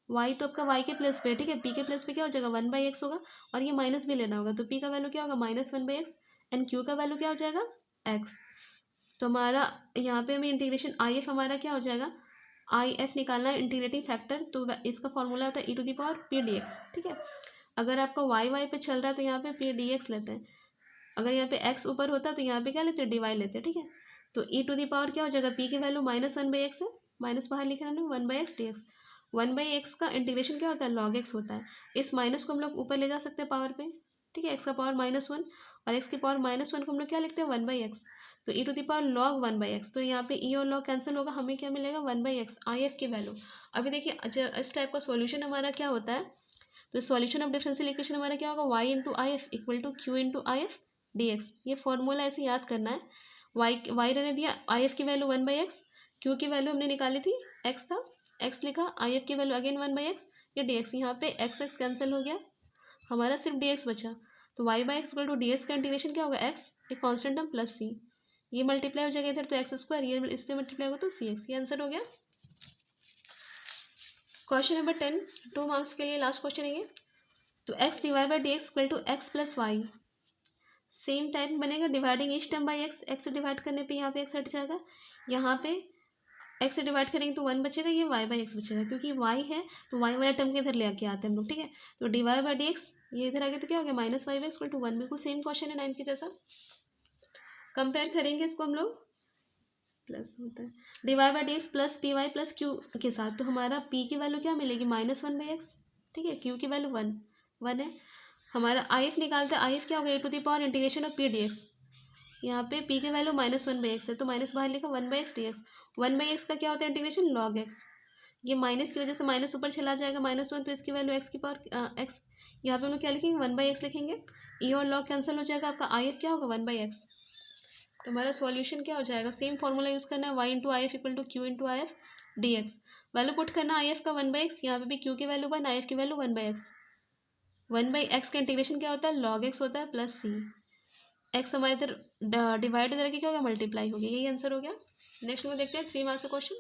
वाई तो आपका वाई के प्लस पे, ठीक है। पी के प्लस पे क्या हो जाएगा 1 बाई एक्स होगा, और ये माइनस भी लेना होगा, तो पी का वैल्यू क्या होगा -1 बाई एक्स, एंड क्यू का वैल्यू क्या हो जाएगा एक्स। तो हमारा यहाँ पे हमें इंटीग्रेशन आई एफ हमारा क्या हो जाएगा, आई एफ निकालना है इंटीग्रेटिंग फैक्टर, तो इसका फॉर्मूला होता है e to the power p d x, ठीक है। अगर आपका वाई वाई पे चल रहा है तो यहाँ पे पी डी एक्स लेते हैं, अगर यहाँ पे एक्स ऊपर होता है तो यहाँ पे क्या लेते हैं डी वाई लेते हैं, ठीक है। तो ई टू दी पावर क्या हो जाएगा, पी की वैल्यू -1 बाई एक्स है, माइनस बाहर लिख रहे हैं 1 by x d x, 1 by x का इंटीग्रेशन क्या होता है लॉग एक्स होता है, इस माइनस को हम लोग ऊपर ले जा सकते हैं पावर पे, ठीक है। एक्स का पावर -1 और एक्स की पावर -1 को हम लोग क्या लिखते हैं 1 बाई एक्स, तो e to the power log 1 by x, तो यहाँ पे ई और लॉग कैंसिल होगा, हमें क्या मिलेगा 1 बाई एक्स आई एफ की वैल्यू। अभी देखिए अच्छा इस टाइप का सॉल्यूशन हमारा क्या होता है, तो सॉल्यूशन ऑफ डिफरेंशियल इक्वेशन हमारा क्या होगा y into I F equal to q into I F d x, ये फॉर्मूला ऐसे याद करना है। वाई रहने दिया, आई एफ की वैल्यू 1/x, क्यू की वैल्यू हमने निकाली थी x था, x लिखा, आई एफ की वैल्यू अगेन 1/x, ये डी एक्स, यहाँ पे एक्स एक्स कैंसिल हो गया, हमारा सिर्फ डी एक्स बचा। तो y by x equal to d x का इंटीग्रेशन क्या होगा, एक्स एक कॉन्स्टेंट टर्म प्लस सी, ये मल्टीप्लाई हो जाएगा इधर तो एक्स स्क्वायर, ये इससे मल्टीप्लाई होगा तो सी एक्स, ये आंसर हो गया। क्वेश्चन नंबर 10, 2 मार्क्स के लिए लास्ट क्वेश्चन है ये। तो x divide by d x equal to x plus y, same type बनेगा, dividing each term by x, x से डिवाइड करने पे यहाँ पे एक्स हट जाएगा, यहाँ पे एक्स से डिवाइड करेंगे तो 1 बचेगा, ये वाई बाई एक्स बचेगा, क्योंकि वाई है तो वाई वाला टर्म के इधर ले आके आते हैं हम लोग, ठीक है। तो डिवाइड बाई डी एक्स ये इधर आ गया तो क्या हो गया, minus y by x equal to 1, बिल्कुल सेम क्वेश्चन है 9 के जैसा। कंपेयर करेंगे इसको हम लोग, प्लस होता है divide by d x plus p y plus q के साथ, तो हमारा पी की वैल्यू क्या मिलेगी, -1/x, ठीक है, क्यू की वैल्यू 1 है। हमारा आई एफ निकालते हैं, आई एफ क्या होगा, e to the power integration of p d x, यहाँ पे पी की वैल्यू -1/x है तो माइनस बाहर लिखा 1/x डी एक्स, 1/x का क्या होता है इंटीग्रेशन लॉग एक्स, ये माइनस की वजह से माइनस ऊपर चला जाएगा -1, तो इसकी वैल्यू एक्स की पावर एक्स, यहाँ पे हम लोग क्या लिखेंगे 1/x लिखेंगे, ई और लॉग कैंसिल हो जाएगा, आपका आई एफ क्या होगा 1/x। तो हमारा सॉल्यूशन क्या हो जाएगा, सेम फॉर्मूला यूज़ करना है, y into I F equal to q into I F d x, value put करना आई एफ का 1/x, यहाँ पे भी क्यू की वैल्यू 1, आई एफ की वैल्यू 1/x, 1/x का इंटीग्रेशन क्या होता है लॉग एक्स होता है प्लस सी, एक्स हमारे इधर डिवाइड इधर क्या होगा मल्टीप्लाई हो गया, यही आंसर हो गया। नेक्स्ट में देखते हैं 3 मार्क्स का क्वेश्चन।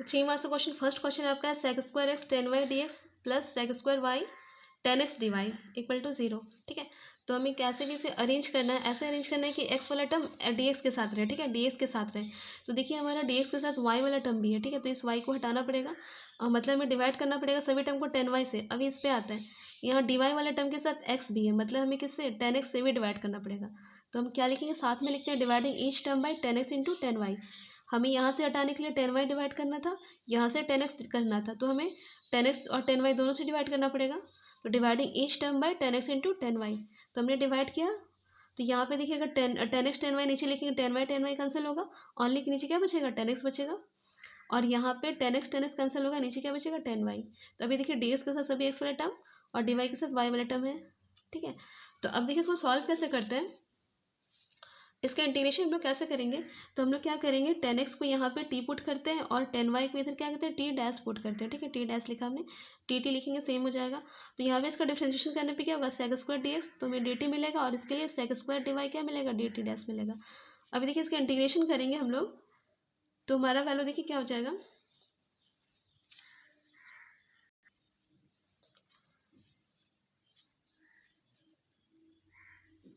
3 मार्क्स का क्वेश्चन, फर्स्ट क्वेश्चन आपका है sec square x 10y d x plus sec square y 10x d y equal to 0, ठीक है। तो हमें कैसे भी इसे अरेंज करना है, ऐसे अरेंज करना है कि x वाला टर्म डी एक्स के साथ रहे, ठीक है, डी एक्स के साथ रहे। तो देखिए हमारा डी एक्स के साथ y वाला टर्म भी है, ठीक है, तो इस y को हटाना पड़ेगा और मतलब हमें डिवाइड करना पड़ेगा सभी टर्म को 10y से। अभी इस पर आता है, यहाँ dy वाला टर्म के साथ x भी है, मतलब हमें किससे 10x से भी डिवाइड करना पड़ेगा। तो हम क्या लिखेंगे, साथ में लिखते हैं dividing each term by 10x into 10y। हमें यहाँ से हटाने के लिए 10y डिवाइड करना था, यहाँ से 10x करना था, तो हमें 10x और 10y दोनों से डिवाइड करना पड़ेगा। तो dividing each term by 10x into 10y, तो हमने डिवाइड किया। तो यहाँ पे देखिएगा 10x 10y नीचे लिखेंगे, 10y कैंसिल होगा, ओनली नीचे क्या बचेगा 10x बचेगा, और यहाँ पे 10x कैंसिल होगा, नीचे क्या बचेगा 10y। तो अभी देखिए डी के साथ सभी x वाला टर्म और dy के साथ y वाला टर्म है, ठीक है। तो अब देखिए इसको सॉल्व कैसे करते हैं, इसका इंटीग्रेशन हम लोग कैसे करेंगे। तो हम लोग क्या करेंगे 10x को यहाँ पे t पुट करते हैं और 10y को इधर क्या करते हैं t डैश पुट करते हैं, ठीक है, t डैश लिखा हमने, t लिखेंगे सेम हो जाएगा। तो यहाँ पे इसका डिफरेंशिएशन करने पे क्या होगा सेक स्क्वायर डी एक्स, तो हमें dt मिलेगा और इसके लिए सेक स्क्वायर dy क्या मिलेगा dt डैश मिलेगा। अभी देखिए इसका इंटीग्रेशन करेंगे हम लोग, तो हमारा वैल्यू देखिए क्या हो जाएगा,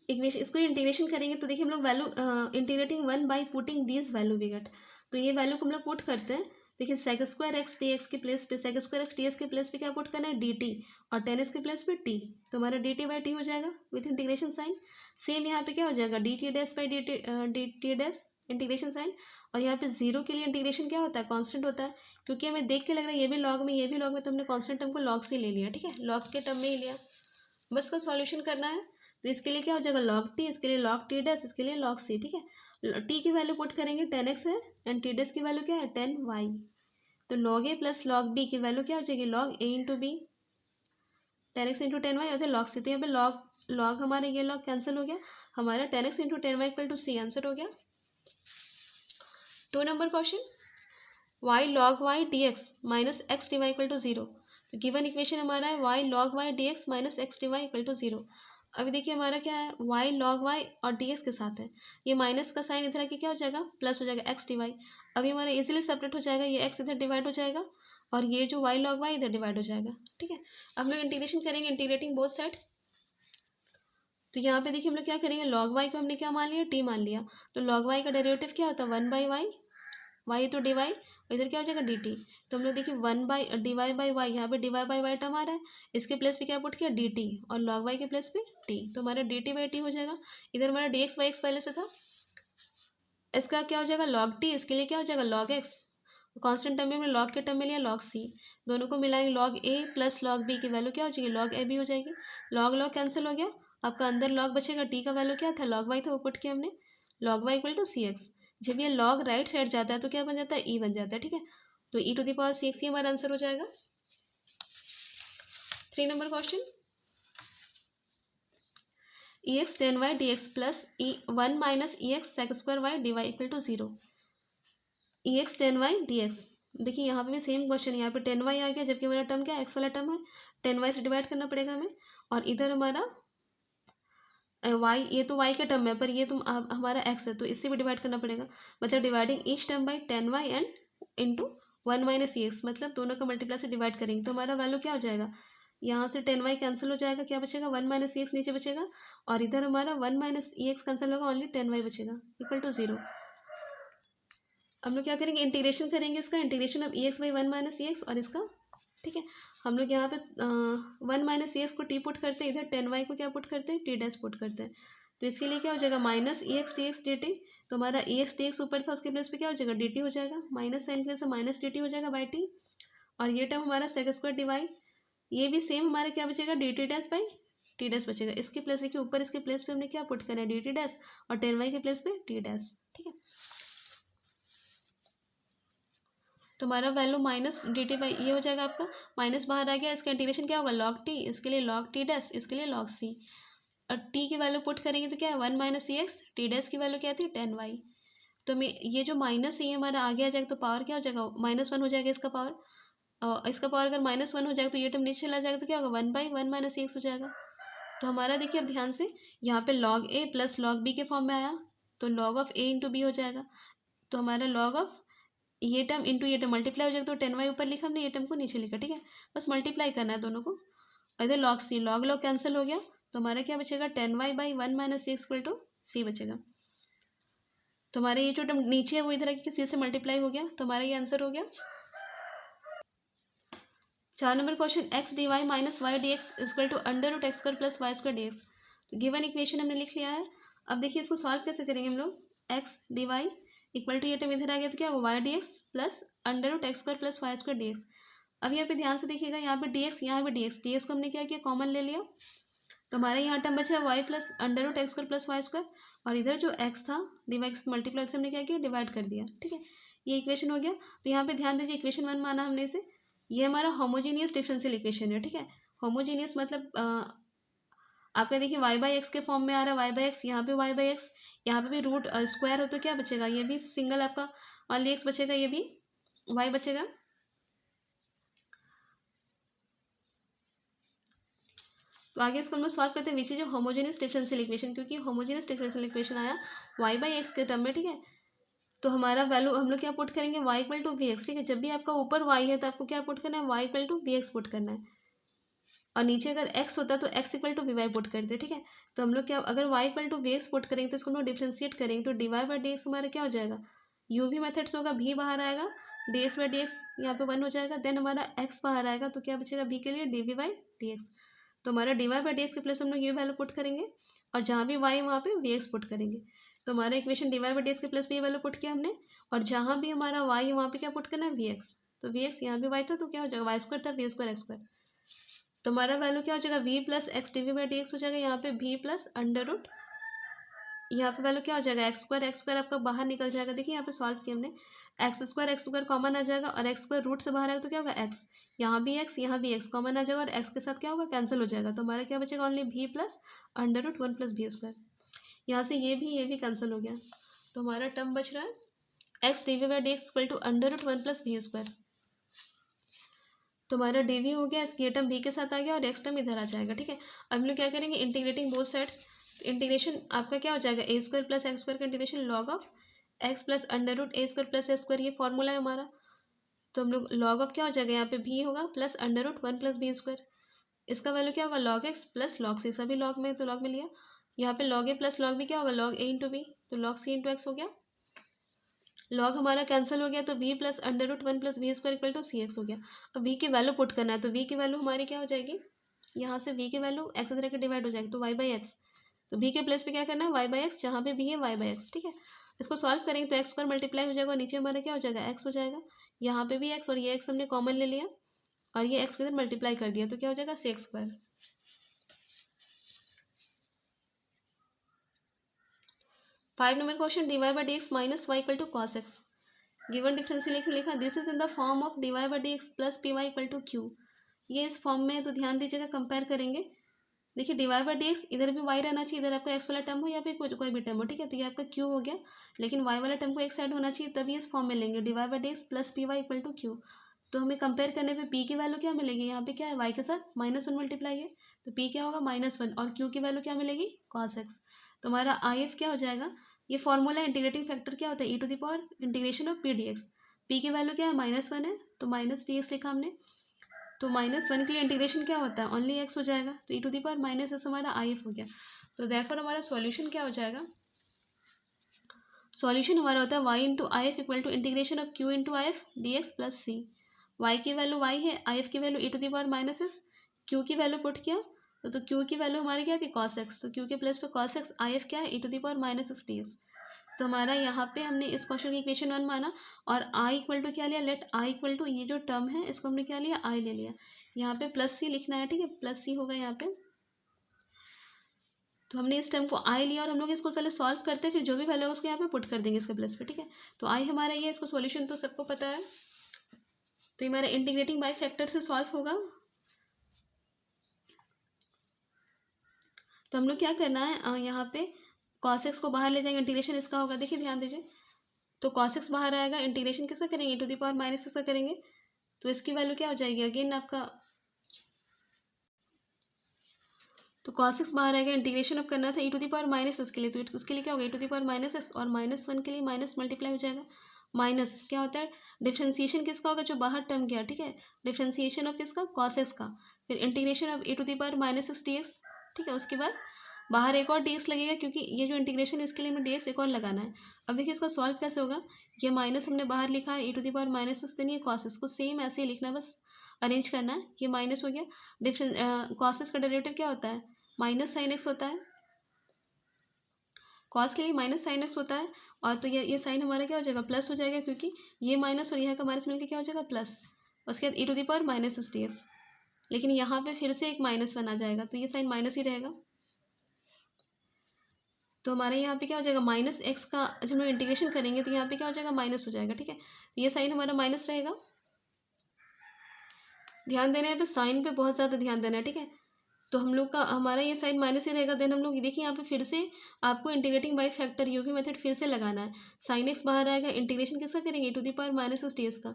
इक्वेशन इसको इंटीग्रेशन करेंगे तो देखिए हम लोग value integrating 1 by putting this value we get. तो ये वैल्यू को हम लोग पुट करते हैं, देखिए sec square x d x के प्लेस पे sec square x d x के प्लेस पे क्या पुट करना है डी टी, और 10x के प्लेस पे टी, तो हमारा डी टी बाई टी हो जाएगा विथ इंटीग्रेशन साइन। सेम यहाँ पे क्या हो जाएगा d t dash by d t dash integration sine, और यहाँ पे जीरो के लिए इंटीग्रेशन क्या होता है कांस्टेंट होता है, क्योंकि हमें देख के लग रहा है ये भी लॉग में ये भी लॉग में, तो हमने कांस्टेंट टर्म को लॉग से ले लिया, ठीक है, लॉग के टर्म में ही लिया, बस का सॉल्यूशन करना है। तो इसके लिए क्या हो जाएगा लॉग टी, इसके लिए लॉग टी डैश, इसके लिए लॉग सी, ठीक है। टी की वैल्यू पुट करेंगे 10x है एंड टी डैश की वैल्यू क्या है 10y, तो लॉग ए प्लस लॉग बी की वैल्यू क्या हो जाएगी लॉग ए into B, 10x into 10y और लॉग सी, तो यहाँ पे लॉग हमारे ये लॉग कैंसिल हो गया, हमारा 10x into 10y equal to c answer हो गया। 2 number question, y log y dx minus x d y equal to 0, तो गिवन इक्वेशन हमारा है y log y dx minus x d y equal to 0। अभी देखिए हमारा क्या है y log y और dx के साथ है, ये माइनस का साइन इधर आके क्या हो जाएगा प्लस हो जाएगा एक्स डी वाई। अभी हमारा इजीली सेपरेट हो जाएगा, ये x इधर डिवाइड हो जाएगा और ये जो y log y इधर डिवाइड हो जाएगा, ठीक है। अब हम लोग इंटीग्रेशन करेंगे, इंटीग्रेटिंग बोथ साइड्स। तो यहाँ पे देखिए हम लोग क्या करेंगे log y को हमने क्या मान लिया t मान लिया, तो log y का डेरिवेटिव क्या होता है 1/y, y तो डी वाई, इधर क्या हो जाएगा डी टी, तो हम लोग देखिए 1 डी वाई बाई वाई, यहाँ पे d y by y term आ रहा है, इसके प्लेस पे क्या पुट किया डी टी और लॉग वाई के प्लेस पे टी, तो हमारा डी टी बाई टी हो जाएगा। इधर हमारा डी एक्स वाई एक्स पहले से था, इसका क्या हो जाएगा लॉग टी, इसके लिए क्या हो जाएगा लॉग एक्स, कॉन्स्टेंट टर्म में हमने लॉग के टर्म में लिया लॉग सी, दोनों को मिलाएंगे लॉग ए प्लस लॉग बी की वैल्यू क्या हो जाएगी लॉग ए बी हो जाएगी, लॉग लॉग कैंसिल हो गया, आपका अंदर लॉग बचेगा, टी का वैल्यू क्या था लॉग वाई था वो पुट किया हमने, log y equal to c x. जब ये लॉग राइट साइड जाता है तो क्या बन जाता है ई बन जाता है, ठीक है, तो e to the power c x ही हमारा आंसर हो जाएगा। 3 number question, e x tan y d x plus e one minus e x sec square y d y equal to zero. E x tan y d x, देखिए यहाँ पे भी same question है, यहाँ पे ten Y आ गया जबकि हमारा टर्म क्या है, एक्स वाला टर्म है, टेन वाई से डिवाइड करना पड़ेगा हमें। और इधर हमारा वाई, ये तो वाई का टर्म है पर ये तो हमारा एक्स है तो इससे भी डिवाइड करना पड़ेगा, मतलब dividing each term by tan y and into one minus e x, मतलब दोनों का मल्टीप्लाई से डिवाइड करेंगे तो हमारा वैल्यू क्या हो जाएगा, यहाँ से टेन वाई कैंसिल हो जाएगा, क्या बचेगा वन माइनस ई एक्स नीचे बचेगा, और इधर हमारा one minus e x cancel होगा, ओनली टेन वाई बचेगा इक्वल टू जीरो। हम लोग क्या करेंगे, इंटीग्रेशन करेंगे इसका, integration of E x by one minus e x और इसका, ठीक है। हम लोग यहाँ पे वन माइनस ई एक्स को टी पुट करते हैं, इधर टेन वाई को क्या पुट करते हैं, टी डैश पुट करते हैं, तो इसके लिए क्या हो जाएगा minus e x d x d t, तो हमारा ई एक्स डी एक्स ऊपर था उसके प्लेस पे क्या हो जाएगा डी टी हो जाएगा, माइनस साइन की वजह से माइनस डी टी हो जाएगा बाई टी, और ये टर्म हमारा सेक स्क्वायर डी वाई, ये भी सेम हमारा क्या बचेगा d t dash by T dash बचेगा, इसके प्लेस देखिए ऊपर इसके प्लेस पे हमने क्या पुट करना है डी टी डैश, और टेन वाई के प्लेस पे टी डैश, ठीक है। तो हमारा value minus D t by ये हो जाएगा आपका, माइनस बाहर आ गया, इसका इंटीग्रेशन क्या होगा लॉग टी, इसके लिए लॉग टी डैश, इसके लिए लॉग सी, और टी की वैल्यू पुट करेंगे तो क्या है one minus c x, T dash की वैल्यू क्या थी टेन वाई, तो मैं ये जो माइनस ये हमारा आगे आ जाएगा तो पावर क्या हो जाएगा माइनस वन हो जाएगा इसका पावर, और इसका पावर अगर माइनस वन हो जाएगा तो ये टर्म नीचे चला जाएगा तो क्या होगा one by one minus c x हो जाएगा। तो हमारा देखिए अब ध्यान से यहाँ पे लॉग ए प्लस लॉग बी के फॉर्म में आया, तो log of A into b हो जाएगा, तो हमारा लॉग ऑफ ये टर्म इंटू ये टर्म मल्टीप्लाई हो जाएगा, तो टेन वाई ऊपर लिखा हमने, ये टर्म को नीचे लिखा, ठीक है, बस मल्टीप्लाई करना है दोनों को, और इधर log c, log log cancel हो गया, तो हमारा क्या बचेगा tan y by one minus c equal to c बचेगा। तो हमारे ये जो टर्म नीचे है वो इधर आके सी से मल्टीप्लाई हो गया, तो हमारा ये आंसर हो गया। 4 number question, x d y minus y d x equal to under root x square plus y square d x, तो गिवन इक्वेशन हमने लिख लिया है। अब देखिए इसको सॉल्व कैसे करेंगे हम लोग, x d y equal to ये टर्म इधर आ गया तो क्या होगा y d x plus under root x square plus y square d x. अब यहाँ पे ध्यान से देखिएगा, यहाँ पे डी एक्स, यहाँ पे डी एक्स को हमने क्या किया कॉमन ले लिया, तो हमारे यहाँ टर्म बचा y plus under root x square plus y square, और इधर जो एक्स था डी वाई एक्स मल्टीप्लाई से हमने क्या किया डिवाइड कर दिया, ठीक है, ये इक्वेशन हो गया। तो यहाँ पे ध्यान दीजिए इक्वेशन वन माना हमने इसे, ये हमारा होमोजीनियस डिफरेंशियल इक्वेशन है, ठीक है। होमोजीनियस मतलब आपका देखिए वाई बाई एक्स के फॉर्म में आ रहा है, वाई बाई एक्स, यहाँ पे वाई बाई एक्स, यहाँ पे भी रूट स्क्वायर हो तो क्या बचेगा, ये भी सिंगल आपका ओनली एक्स बचेगा, ये भी वाई बचेगा। तो आगे इसको हम लोग सॉल्व करते हैं which is homogeneous differential equation, क्योंकि होमोजेनियस डिफरेंशियल इक्वेशन आया वाई बाई एक्स के टर्म में, ठीक है। तो हमारा वैल्यू हम लोग क्या पुट करेंगे y equal to v x, ठीक है, जब भी आपका ऊपर वाई है तो आपको क्या पुट करना है y equal to v x put करना है, और नीचे अगर एक्स होता है तो x equal to v y put करते हैं, ठीक है। तो हम लोग क्या अगर y equal to v x put करेंगे तो इसको हम लोग डिफ्रेंशिएट करेंगे, तो d y by d x हमारा क्या हो जाएगा यू वी मेथड्स होगा, भी बाहर आएगा, d x by d x यहाँ पे वन हो जाएगा, देन हमारा एक्स बाहर आएगा तो क्या बचेगा बी के लिए d v by d x, तो हमारा d y by d x के प्लेस हम लोग ये वैल्यू पुट करेंगे, और जहाँ भी वाई वहाँ पे वी एक्स पुट करेंगे, तो हमारा equation d y by d x के प्लेस पे ये वैल्यू पुट किया हमने, और जहाँ भी हमारा वाई है वहाँ पे क्या पुट करना है वी एक्स, तो वी एक्स यहाँ भी वाई था तो क्या हो जाएगा वाई स्क्वायर था वी स्क्वायर एक्स स्क्वायर, तो हमारा वैल्यू क्या हो जाएगा v plus x d v by d x हो जाएगा, यहाँ पे वी प्लस अंडर रूट, यहाँ पे वैल्यू क्या हो जाएगा एक्स स्क्वायर आपका बाहर निकल जाएगा, देखिए यहाँ पे सॉल्व किया हमने, एक्स स्क्वायर कॉमन आ जाएगा, और एक्स स्क्वायर रूट से बाहर आएगा तो क्या होगा एक्स, यहाँ भी एक्स कॉमन आ जाएगा, और एक्स के साथ क्या होगा कैंसिल हो जाएगा, तो हमारा क्या बचेगा only v plus under root one plus v square, यहाँ से ये भी कैंसिल हो गया, तो हमारा टर्म बच रहा है x d v by d x equal to under root one plus v square, तो हमारा डी वी हो गया, इसकी टर्म बी के साथ आ गया और एक्स टर्म इधर आ जाएगा, ठीक है। अब हम लोग क्या करेंगे इंटीग्रेटिंग बोथ साइड्स, इंटीग्रेशन आपका क्या हो जाएगा a square plus x square का integration log of x plus under root a square plus a square, ये फॉर्मूला है हमारा, तो हम लोग लॉग ऑफ क्या हो जाएगा यहाँ पे भी होगा plus under root one plus b square, इसका वैल्यू क्या होगा log x plus log c, सभी लॉग में तो लॉग में लिया, यहाँ पे लॉग ए प्लस लॉग बी क्या होगा लॉग ए इंटू बी, तो लॉग सी इंटू एक्स हो गया, लॉग हमारा कैंसिल हो गया, तो v plus under root one plus v square equal to c x हो गया। अब वी की वैल्यू पुट करना है, तो वी की वैल्यू हमारी क्या हो जाएगी, यहाँ से वी की वैल्यू एक्स तरह के डिवाइड हो जाएगी, तो वाई बाई एक्स, तो वी के प्लेस पे क्या करना है वाई बाई एक्स, जहाँ पे वी है वाई बाई एक्स, ठीक है। इसको सॉल्व करेंगे तो एक्स स्क्वायर मल्टीप्लाई हो जाएगा, नीचे हमारा क्या हो जाएगा एक्स हो जाएगा, यहाँ पे भी एक्स, और ये एक्स हमने कॉमन ले लिया, और ये एक्स के इधर मल्टीप्लाई कर दिया, तो क्या हो जाएगा c x square. 5 number question, d y by d x minus y equal to cos x, given differential equation लिखा, this is in the form of d y by d x plus p y equal to q, ये इस form में है, तो ध्यान दीजिएगा compare करेंगे, देखिए d y by d x, इधर भी वाई रहना चाहिए, इधर आपका एक्स वाला टर्म हो या फिर कोई भी टर्म हो, ठीक है। तो ये आपका क्यू हो गया, लेकिन वाई वाला टर्म को एक साइड होना चाहिए, तभी इस फॉर्म में लेंगे d y by d x plus p y equal to q. तो हमें कंपेयर करने पे पी की वैल्यू क्या मिलेगी, यहाँ पे क्या है वाई के साथ -1 मल्टीप्लाई है, तो पी क्या होगा -1, और क्यू की वैल्यू क्या मिलेगी कॉस एक्स। तो हमारा आई एफ क्या हो जाएगा, ये फॉर्मूला इंटीग्रेटिंग फैक्टर क्या होता है e to the power integration of p d x. P की वैल्यू क्या है -1 है, तो माइनस डी एक्स लिखा हमने। तो -1 के लिए इंटीग्रेशन क्या होता है ओनली एक्स हो जाएगा, तो e to the power -s हमारा आई एफ हो गया। तो देयरफॉर हमारा सॉल्यूशन क्या हो जाएगा, सॉल्यूशन हमारा होता है y into I F equal to integration of q into I F d x plus c. Y की वैल्यू वाई है, आई एफ की value e to the power -s, q की वैल्यू पुट किया तो q की value हमारी क्या थी कॉस एक्स, तो क्यू के प्लस पे कॉस एक्स, आई एफ क्या है e to the power -s d x. तो हमारा यहाँ पे हमने इस क्वेश्चन की इक्वेशन 1 माना, और आई इक्वल टू क्या लिया, लेट आई इक्वल टू ये जो टर्म है इसको हमने क्या लिया आई ले लिया, यहाँ पे प्लस सी लिखना है, ठीक है, प्लस सी होगा यहाँ पे। तो हमने इस टर्म को आई लिया और हम लोग इसको पहले सॉल्व करते हैं, फिर जो भी वैल्यू होगा उसको यहाँ पे पुट कर देंगे इसके प्लस पे, ठीक है। तो आई हमारा ये, इसको सॉल्यूशन तो सबको पता है, तो ये हमारा इंटीग्रेटिंग बाय फैक्टर से सॉल्व होगा। तो हम लोग क्या करना है, यहाँ पे कॉस एक्स को बाहर ले जाएंगे, इंटीग्रेशन इसका होगा, देखिए ध्यान दीजिए। तो कॉस एक्स बाहर आएगा, इंटीग्रेशन किसका करेंगे ई टू द पावर -x का करेंगे, तो इसकी वैल्यू क्या हो जाएगी अगेन आपका, तो cos x बाहर आएगा, इंटीग्रेशन अब करना था ई टू द पावर -s के लिए, तो उसके लिए क्या होगा e to the power -s, और -1 के लिए माइनस मल्टीप्लाई हो जाएगा। माइनस क्या होता है, डिफ्रेंसिएशन किसका होगा जो बाहर टर्म गया, ठीक है, डिफ्रेंसिएशन ऑफ किसका cos x का, फिर integration of e to the power -s dx, ठीक है। उसके बाद बाहर एक और dx लगेगा, क्योंकि ये जो इंटीग्रेशन है इसके लिए हमें dx एक और लगाना है। अब देखिए इसका सॉल्व कैसे होगा, ये माइनस हमने बाहर लिखा है e to the power -s, then ये cos x को सेम ऐसे ही लिखना है, बस अरेंज करना है, ये माइनस हो गया। cos x का डेरिवेटिव क्या होता है माइनस साइन एक्स होता है, कॉस के लिए माइनस साइन एक्स होता है, और तो ये साइन हमारा क्या हो जाएगा प्लस हो जाएगा, क्योंकि ये माइनस और यहाँ का माइनस मिलकर क्या हो जाएगा प्लस, उसके बाद e to the power -s dx। लेकिन यहाँ पे फिर से एक -1 आ जाएगा, तो ये साइन माइनस ही रहेगा। तो हमारे यहाँ पे क्या हो जाएगा -x का जब हम लोग इंटीग्रेशन करेंगे तो यहाँ पे क्या हो जाएगा माइनस हो जाएगा, ठीक है। तो ये साइन हमारा माइनस रहेगा, ध्यान देना है पे साइन पे बहुत ज़्यादा ध्यान देना है, ठीक है। तो हम लोग का हमारा ये साइन माइनस ही रहेगा, देन हम लोग देखिए यहाँ पे फिर से आपको integrating by factor UV method फिर से लगाना है। साइन एक्स बाहर आएगा, इंटीग्रेशन किसका करेंगे to the power -s ds का,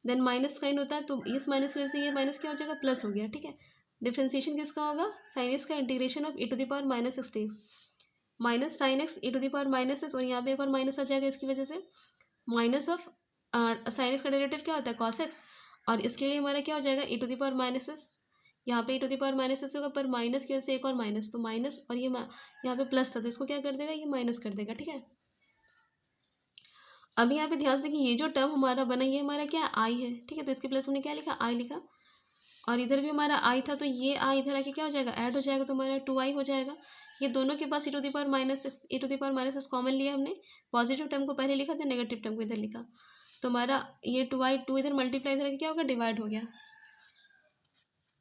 देन माइनस साइन होता है, तो इस माइनस वजह से ये माइनस क्या हो जाएगा प्लस हो गया, ठीक है। डिफ्रेंसिएशन किसका होगा साइन एक्स का, integration of e to the power -s dx, minus sine x e to the power -s, और यहाँ पे एक और माइनस आ जाएगा इसकी वजह से, माइनस ऑफ साइन एक्स का डेरिवेटिव क्या होता है कॉस एक्स, और इसके लिए हमारा क्या हो जाएगा e to the power -s, यहाँ पे ई टू द पावर -s होगा, पर माइनस की वजह से एक और माइनस, तो माइनस और ये यहाँ पे प्लस था तो इसको क्या कर देगा ये माइनस कर देगा, ठीक है। अब यहाँ पे ध्यान से देखिए ये जो टर्म हमारा बना ये हमारा क्या आई है, ठीक है, तो इसके प्लस हमने क्या लिखा आई लिखा, और इधर भी हमारा आई था तो ये आई इधर आके क्या हो जाएगा ऐड हो जाएगा, तो हमारा 2i हो जाएगा। ये दोनों के पास e to the power -s कॉमन लिया हमने, पॉजिटिव टर्म को पहले लिखा था, नेगेटिव टर्म को इधर लिखा, तो हमारा ये 2i 2 इधर मल्टीप्लाई इधर क्या होगा डिवाइड हो गया।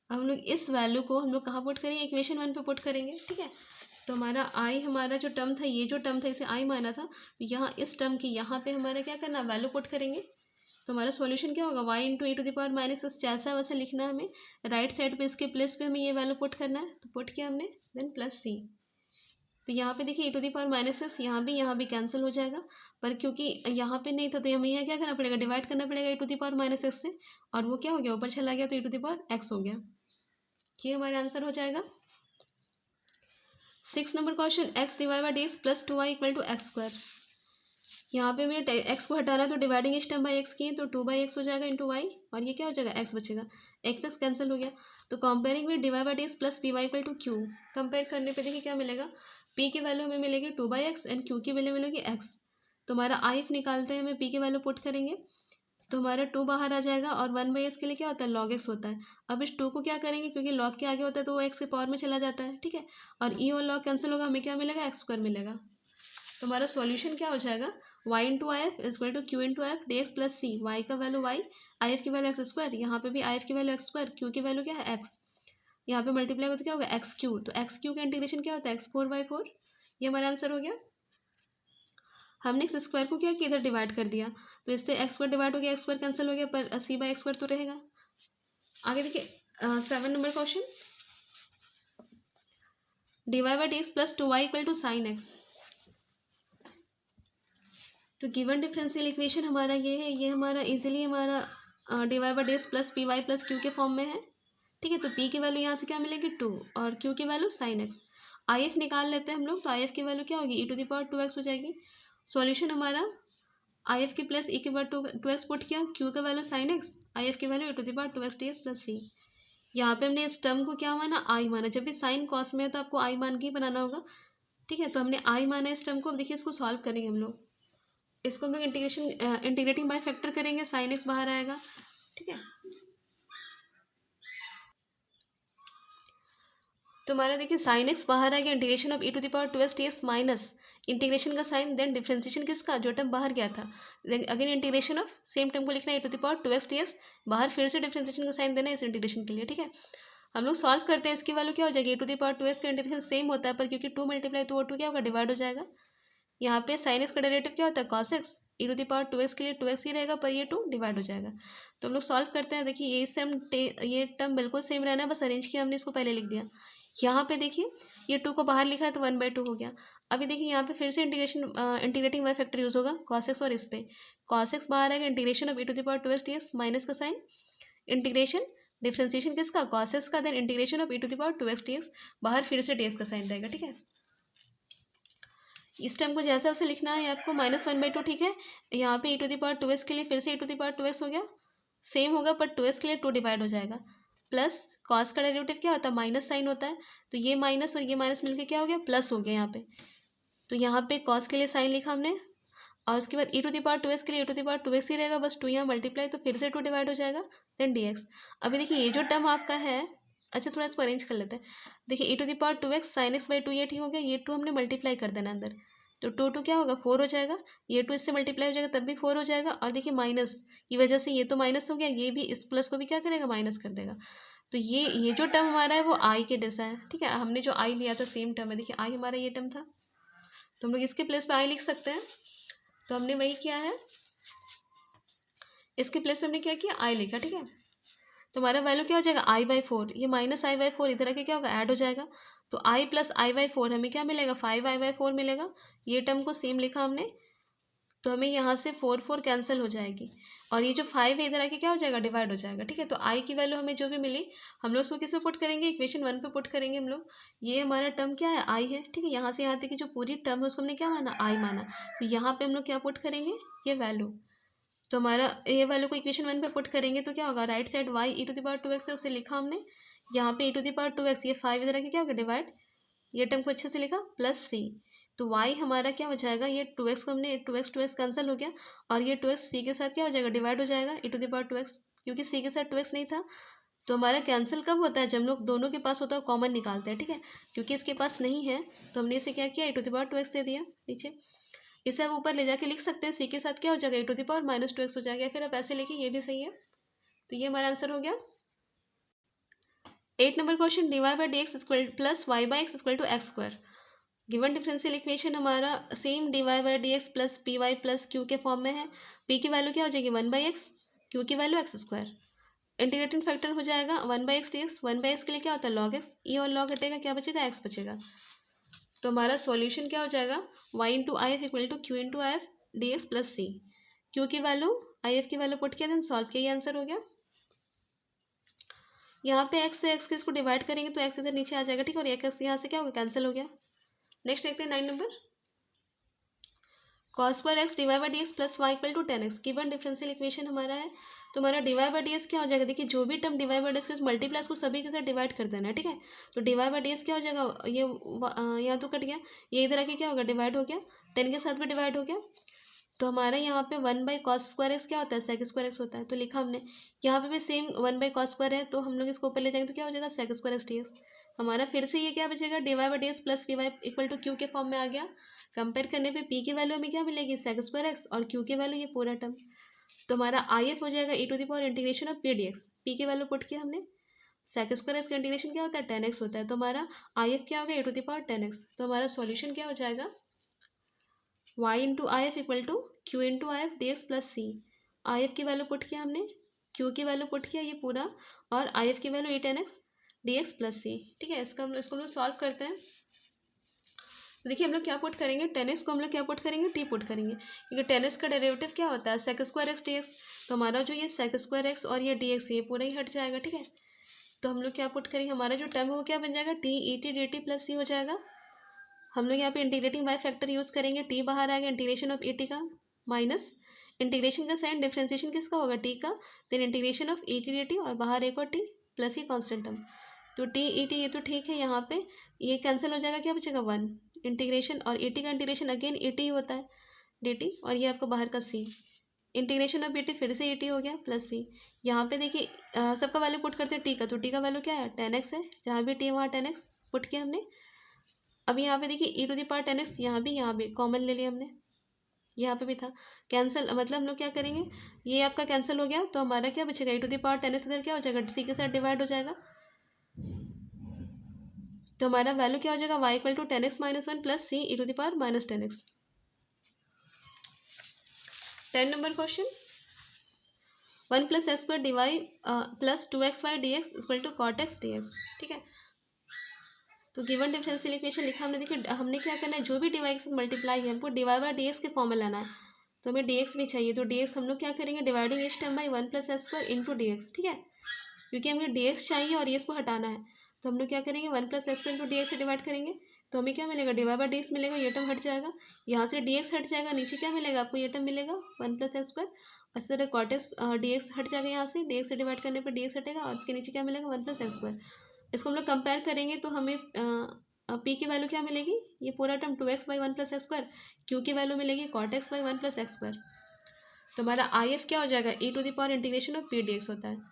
हम लोग इस वैल्यू को हम लोग कहाँ पुट करेंगे इक्वेशन 1 पे पुट करेंगे, ठीक है। तो हमारा आई हमारा जो टर्म था ये जो टर्म था इसे आई माना था, तो यहाँ इस टर्म की यहाँ पे हमारा क्या करना वैल्यू पुट करेंगे, तो हमारा सॉल्यूशन क्या होगा y into e to the power -s, जैसा वैसा लिखना है हमें, राइट साइड पे इसके प्लस पे हमें ये वैल्यू पुट करना है, तो पुट किया हमने, देन प्लस सी। तो यहाँ पे देखिए e to the power -s यहाँ भी कैंसिल हो जाएगा, पर क्योंकि यहाँ पे नहीं था तो हमें यहाँ क्या करना पड़ेगा डिवाइड करना पड़ेगा ई टू द पावर -s से, और वो क्या हो गया ऊपर चला गया तो e to the power x हो गया, ये हमारा आंसर हो जाएगा। 6 नंबर question x divide by dx plus 2y equal to x square. यहाँ पे हमें x को हटाना है तो डिवाइडिंग इस टर्म बाई x की, तो 2/x हो जाएगा इंटू वाई, और ये क्या हो जाएगा x बचेगा, x कैंसिल हो गया। तो comparing with divide by dx plus p y equal to q, compare करने पे देखिए क्या मिलेगा, p की वैल्यू हमें मिलेगी 2/x एंड q की वैल्यू मिलेगी x। तो हमारा if निकालते हैं, हमें p की वैल्यू पुट करेंगे तो हमारा 2 बाहर आ जाएगा, और 1/s के लिए क्या होता है log x होता है। अब इस 2 को क्या करेंगे क्योंकि log के आगे होता है तो वो x के पावर में चला जाता है, ठीक है, और e और log कैंसिल होगा, हमें क्या मिलेगा एक्स स्क्वायर मिलेगा। तो हमारा सॉल्यूशन क्या हो जाएगा y into I F equal to q into F d x plus c, y का वैल्यू y, आई एफ की वैल्यू एक्स स्क्वायर, यहाँ पे भी आई एफ की वैल्यू एक्स स्क्वायर, क्यू की वैल्यू क्या है x, यहाँ पे मल्टीप्लाई होगा तो क्या होगा एक्स क्यू, तो एक्स क्यू का इंटीग्रेशन क्या होता है x4/4, ये हमारा आंसर हो गया। हमने एक्स स्क्वायर को क्या किया इधर डिवाइड कर दिया, तो इससे एक्स स्क्वायर डिवाइड हो गया, एक्स स्क्वायर कैंसिल हो गया, पर c/x स्क्वायर तो रहेगा। आगे देखिए 7 number question, dy by d x plus 2y equal to sine x. तो गिवन डिफरेंशियल इक्वेशन हमारा ये है, ये हमारा इजीली हमारा d y by d x plus p y plus q के फॉर्म में है। ठीक है, तो p की वैल्यू यहाँ से क्या मिलेगी 2 और q की value sine x. I F निकाल लेते हैं हम लोग, तो आई एफ की वैल्यू क्या होगी ई टू द पावर 2x हो जाएगी। सॉल्यूशन हमारा आई एफ की प्लस ई की पावर 2x पुट किया, q का value sine x, I F की value e to the power 2x d x plus c. यहाँ पे हमने इस टर्म को क्या माना आई माना, जब भी साइन कॉस में है तो आपको आई मान के ही बनाना होगा। ठीक है, तो हमने आई माना इस टर्म को। अब देखिए इसको सॉल्व करेंगे हम लोग, इसको हम लोग इंटीग्रेटिंग बाय फैक्टर करेंगे, साइन एक्स बाहर आएगा। ठीक है, तो हमारा देखिए साइन एक्स बाहर आ गया, integration of e to the power 2x ds minus integration का साइन, देन डिफरेंशिएशन किसका, जो टर्म बाहर गया था, then again integration of same term को लिखना है e to the power 2x ds, बाहर फिर से डिफरेंशिएशन का साइन देना है इस इंटीग्रेशन के लिए। ठीक है, हम लोग सॉल्व करते हैं, इसकी वैल्यू क्या हो जाएगी, ई टू द पावर 2x का इंटीग्रेशन सेम होता है, पर क्योंकि 2 मल्टीप्लाई तो वो 2 क्या होगा, डिवाइड हो जाएगा। यहाँ पे साइन एक्स का डेरिवेटिव क्या होता है, cos x, e to the power 2x के लिए 2x ही रहेगा, पर ये 2 डिवाइड हो जाएगा। तो हम लोग सॉल्व करते हैं। देखिए ये टर्म बिल्कुल सेम रहना है, बस अरेंज किया हमने, इसको पहले लिख दिया। यहाँ पे देखिए ये 2 को बाहर लिखा है तो 1/2 हो गया। अभी देखिए यहाँ पे फिर से इंटीग्रेटिंग बाय फैक्टर यूज़ होगा, कॉस एक्स और इस पे कॉस एक्स बाहर आएगा, integration of e to the power 2x ds minus का साइन, इंटीग्रेशन डिफरेंशिएशन किसका, कॉस एक्स का, then integration of e to the power 2x ds, बाहर फिर से ds का साइन रहेगा। ठीक है, इस टर्म को जैसा वैसे लिखना है आपको, -1/2। ठीक है, यहाँ पे ई टू द पावर 2x के लिए फिर से ई टू द पावर 2x हो गया, सेम होगा पर 2x के लिए 2 डिवाइड हो जाएगा, प्लस कॉस का डेरिवेटिव क्या होता है, माइनस साइन होता है, तो ये माइनस और ये माइनस मिलके क्या हो गया, प्लस हो गया यहाँ पे। तो यहाँ पे कॉस के लिए साइन लिखा हमने, और उसके बाद e to the power 2x के लिए ई टू द पावर 2x ही रहेगा, बस 2 यहाँ मल्टीप्लाई तो फिर से 2 डिवाइड हो जाएगा, देन dx। अभी देखिए ये जो टर्म आपका है, अच्छा थोड़ा इसको अरेंज कर लेते हैं। देखिए e to the power 2x sine x by 2 ये ठीक हो गया, ये 2 हमने मल्टीप्लाई कर देना अंदर, तो 2 क्या होगा 4 हो जाएगा, ये 2 इससे मल्टीप्लाई हो जाएगा तब भी 4 हो जाएगा, और देखिए माइनस की वजह से ये तो माइनस हो गया, ये भी इस प्लस को भी क्या करेगा, माइनस कर देगा। तो ये जो टर्म हमारा है वो आई के जैसा है। ठीक है, हमने जो आई लिया था सेम टर्म है, देखिए आई हमारा ये टर्म था, तो हम लोग इसके प्लेस पे आई लिख सकते हैं। तो हमने वही किया है, इसके प्लेस पे हमने क्या किया, आई लिखा। ठीक है, तो हमारा वैल्यू क्या हो जाएगा, i/4, ये -i/4 इधर आके क्या होगा, ऐड हो जाएगा, तो i प्लस i/4 हमें क्या मिलेगा, 5i/4 मिलेगा। ये टर्म को सेम लिखा हमने, तो हमें यहाँ से 4 कैंसिल हो जाएगी, और ये जो 5 है इधर आके क्या हो जाएगा, डिवाइड हो जाएगा। ठीक है, तो i की वैल्यू हमें जो भी मिली, हम लोग उसको किस पे पुट करेंगे, इक्वेशन 1 पे पुट करेंगे हम लोग। ये हमारा टर्म क्या है, i है। ठीक है, यहाँ से यहाँ तक की जो पूरी टर्म है उसको हमने क्या माना, i माना, तो यहाँ पे हम लोग क्या पुट करेंगे, ये वैल्यू। तो हमारा ये वैल्यू को इक्वेशन 1 पे पुट करेंगे तो क्या होगा, right side y e to the power 2x है, उसे लिखा हमने, यहाँ पे ई टू द पावर 2x, ये 5 इधर आके क्या होगा, डिवाइड, ये टर्म को अच्छे से लिखा, प्लस c, तो y हमारा क्या हो जाएगा, ये 2x को हमने 2x कैंसिल हो गया, और ये 2x c के साथ क्या हो जाएगा, डिवाइड हो जाएगा e to the power 2x, क्योंकि c के साथ 2x नहीं था। तो हमारा कैंसिल कब होता है, जब हम लोग दोनों के पास होता है कॉमन निकालते हैं। ठीक है, क्योंकि इसके पास नहीं है तो हमने इसे क्या किया, ई टू द पावर 2x दे दिया नीचे। इसे आप ऊपर ले जाके लिख सकते हैं, सी के साथ क्या हो जाएगा, e to the power -2x हो जाएगा, फिर आप ऐसे लिखिए, ये भी सही है। तो ये हमारा आंसर हो गया। 8 number question, dy by d x equal plus y by x equal to x square. Given differential equation हमारा same dy by d x plus p y plus q के फॉर्म में है। p की value क्या हो जाएगी 1/x, q की value x square, integrating factor हो जाएगा 1/x dx, 1/x के लिए क्या होता है log x, e और log हटेगा क्या बचेगा, x बचेगा। तो हमारा सॉल्यूशन क्या हो जाएगा, y into I F equal to q into I F d x plus c. Q की वैल्यू आई एफ की वैल्यू पुट किया, देन सॉल्व किया, ये आंसर हो गया। यहाँ पे x से x के इसको डिवाइड करेंगे तो x इधर नीचे आ जाएगा। ठीक है, और एक x यहाँ से क्या होगा, कैंसिल हो गया। नेक्स्ट देखते हैं 9 नंबर, cos square x d y by d x plus y equal to 10x। Given differential equation हमारा है, तो हमारा d y by d x क्या हो जाएगा, देखिए जो भी term d y by d x multiply उसको सभी के साथ डिवाइड कर देना है। ठीक है, तो d y by d x क्या हो जाएगा, ये यहाँ तो कट गया, ये इधर आके क्या होगा, डिवाइड हो गया, 10 के साथ भी डिवाइड हो गया। तो हमारा यहाँ पे 1/cos स्क्वायर एक्स क्या होता है, सेक स्क्वायर एक्स होता है, तो लिखा हमने। यहाँ पे भी सेम 1/cos स्क्वायर है, तो हम लोग इसको ऊपर ले जाएंगे तो क्या हो जाएगा, sec square x d x. हमारा फिर से ये क्या बचेगा, d y by d x plus p y equal to q के फॉर्म में आ गया। कंपेयर करने पे p की वैल्यू हमें क्या मिलेगी, सेक स्क्वायर एक्स, और q की वैल्यू ये पूरा टर्म। तो हमारा आई एफ हो जाएगा e to the power integration of p d x, p की वैल्यू पुट किया हमने, सेक स्क्वायर एक्स का इंटीग्रेशन क्या होता है, 10x होता है, तो हमारा आई एफ क्या होगा, e to the power 10x। तो हमारा सॉल्यूशन क्या हो जाएगा, y into I F equal to q into I F d x plus c. I F की वैल्यू पुट किया हमने, q की वैल्यू पुट किया ये पूरा, और आई एफ की value 10x d x plus c. ठीक है, इसको हम लोग सॉल्व करते हैं। तो देखिए हम लोग क्या पुट करेंगे, 10x को हम लोग क्या पुट करेंगे, t पुट करेंगे, क्योंकि 10x का डेरिवेटिव क्या होता है, sec square x d x. तो हमारा जो ये सेक स्क्वायर एक्स और ये डी एक्स ये पूरा ही हट जाएगा, ठीक है। तो हम लोग क्या पुट करेंगे, हमारा जो टर्म है वो क्या बन जाएगा, t e t d t plus c हो जाएगा। हम लोग यहाँ पे इंटीग्रेटिंग बाय फैक्टर यूज़ करेंगे, टी बाहर आएगा, इंटीग्रेशन ऑफ ई टी का माइनस इंटीग्रेशन का साइन डिफ्रेंसिएशन किसका होगा, टी का, then integration of e t d t और बाहर एक और टी प्लस ही कॉन्स्टेंट टर्म। तो टी ई टी ये तो ठीक है, यहाँ पे ये कैंसिल हो जाएगा, क्या बचेगा 1, इंटीग्रेशन और ई टी का इंटीग्रेशन अगेन ई टी होता है डी टी, और ये आपको बाहर का सी, इंटीग्रेशन ऑफ ई टी फिर से ई टी हो गया प्लस सी। यहाँ पे देखिए सबका वैल्यू पुट करते हैं टी का, तो टी का वैल्यू क्या है 10x है, जहाँ भी टी है वहाँ 10x पुट किया हमने। अब यहाँ पे देखिए e to the power 10x, यहाँ भी कॉमन ले लिया हमने, यहाँ पे भी था कैंसिल, मतलब हम लोग क्या करेंगे, ये आपका कैंसिल हो गया, तो हमारा क्या बचेगा, ई टू द पावर 10x इधर क्या हो जाएगा, सी के साथ डिवाइड हो जाएगा। तो हमारा वैल्यू क्या हो जाएगा, y equal to 10x minus 1 plus c e to the power minus 10x। 10 number question, 1 plus x square d y plus 2xy dx equal to cot x d x, ठीक है। तो गिवन डिफरेंशियल इक्वेशन लिखा हमने, देखिए हमने क्या करना है, जो भी डी वाई के साथ मल्टीप्लाई है हमको d y by d x के फॉर्म में लाना है, तो हमें डी एक्स भी चाहिए, तो डी एक्स हम लोग क्या करेंगे, dividing H term by 1 plus x square into d x, ठीक है, क्योंकि हमें डी एक्स चाहिए और ये इसको हटाना है, तो हम लोग क्या करेंगे 1 plus x square into d x से डिवाइड करेंगे, तो हमें क्या मिलेगा, d y by d x मिलेगा, ये टर्म हट जाएगा, यहाँ से डी एक्स हट जाएगा, नीचे क्या मिलेगा आपको, ये टर्म मिलेगा 1 प्लस एक्स स्क्वायर, और इस तरह कॉट एक्स डी एक्स हट जाएगा, यहाँ से डी एक्स से डिवाइड करने पर डी एक्स हटेगा, और इसके नीचे क्या मिलेगा 1 प्लस एक्स स्क्वायर। इसको हम लोग कंपेयर करेंगे तो हमें पी की वैल्यू क्या मिलेगी, ये पूरा term 2x by 1 plus x square, q की वैल्यू मिलेगी cot x by 1 plus x square. तो हमारा आई एफ क्या हो जाएगा, e to the power integration of p d x होता है।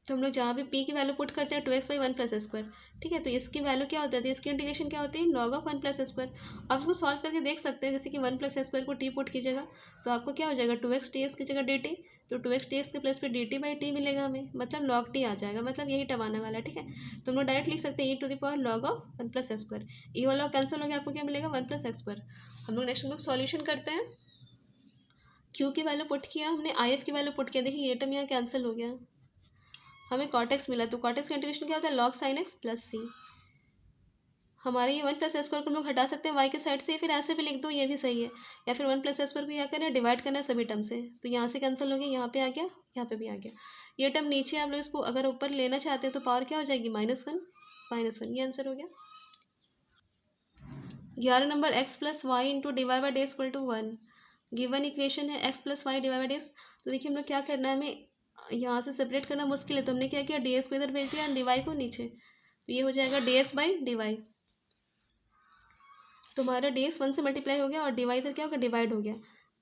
तो हम लोग जहाँ भी p की वैल्यू पुट करते हैं 2x बाई 1 प्लस स्क्वायर, ठीक है, तो इसकी वैल्यू क्या होती है, इसकी इंटीग्रेशन क्या होती है, log ऑफ 1 प्लस स्क्वायर। अब इसको सॉल्व करके देख सकते हैं, जैसे कि 1 प्लस स्क्वायर को t पुट कीजिएगा तो आपको क्या हो जाएगा 2x dx की जगह dt, तो 2x dx के प्लस पे dt बाई t मिलेगा हमें, मतलब log t आ जाएगा, मतलब यही टर्म आने वाला है, ठीक है। तो हम लोग डायरेक्ट लिख सकते हैं e to the power log of 1 plus square, ये वाला कैंसिल हो गया, आपको क्या मिलेगा 1 प्लस स्क्वायर। हम लोग नेक्स्ट सॉल्यूशन करते हैं, q की वैल्यू पुट किया हमने, आई एफ की वैल्यू पुट किया, देखिए ये टर्म यहाँ कैंसिल हो गया, हमें कॉट एक्स मिला, तो कॉट एक्स का इंटीग्रेशन क्या होता है, लॉग साइन एक्स प्लस सी। हमारे ये 1 प्लस एस स्क्वायर को हम लोग हटा सकते हैं वाई के साइड से, फिर ऐसे भी लिख दो, ये भी सही है, या फिर 1 प्लस एस स्क्वायर को क्या करना है, डिवाइड करना है सभी टर्म से, तो यहाँ से कैंसिल हो गया, यहाँ पे आ गया, यहाँ पे भी आ गया, ये टर्म नीचे आप लोग इसको अगर ऊपर लेना चाहते हैं तो पावर क्या हो जाएगी -1, ये आंसर हो गया। 11 number x plus y into d y by d x equal to 1, given equation है x plus y d y by d x. तो देखिए हम लोग क्या करना है, हमें यहाँ से सेपरेट करना मुश्किल है, तो हमने क्या किया, डी एक्स को इधर भेज दिया, डी वाई को नीचे, तो ये हो जाएगा d x by d y. तो हमारा डी एक्स 1 से मल्टीप्लाई हो गया और डी वाई इधर क्या होगा, डिवाइड हो गया।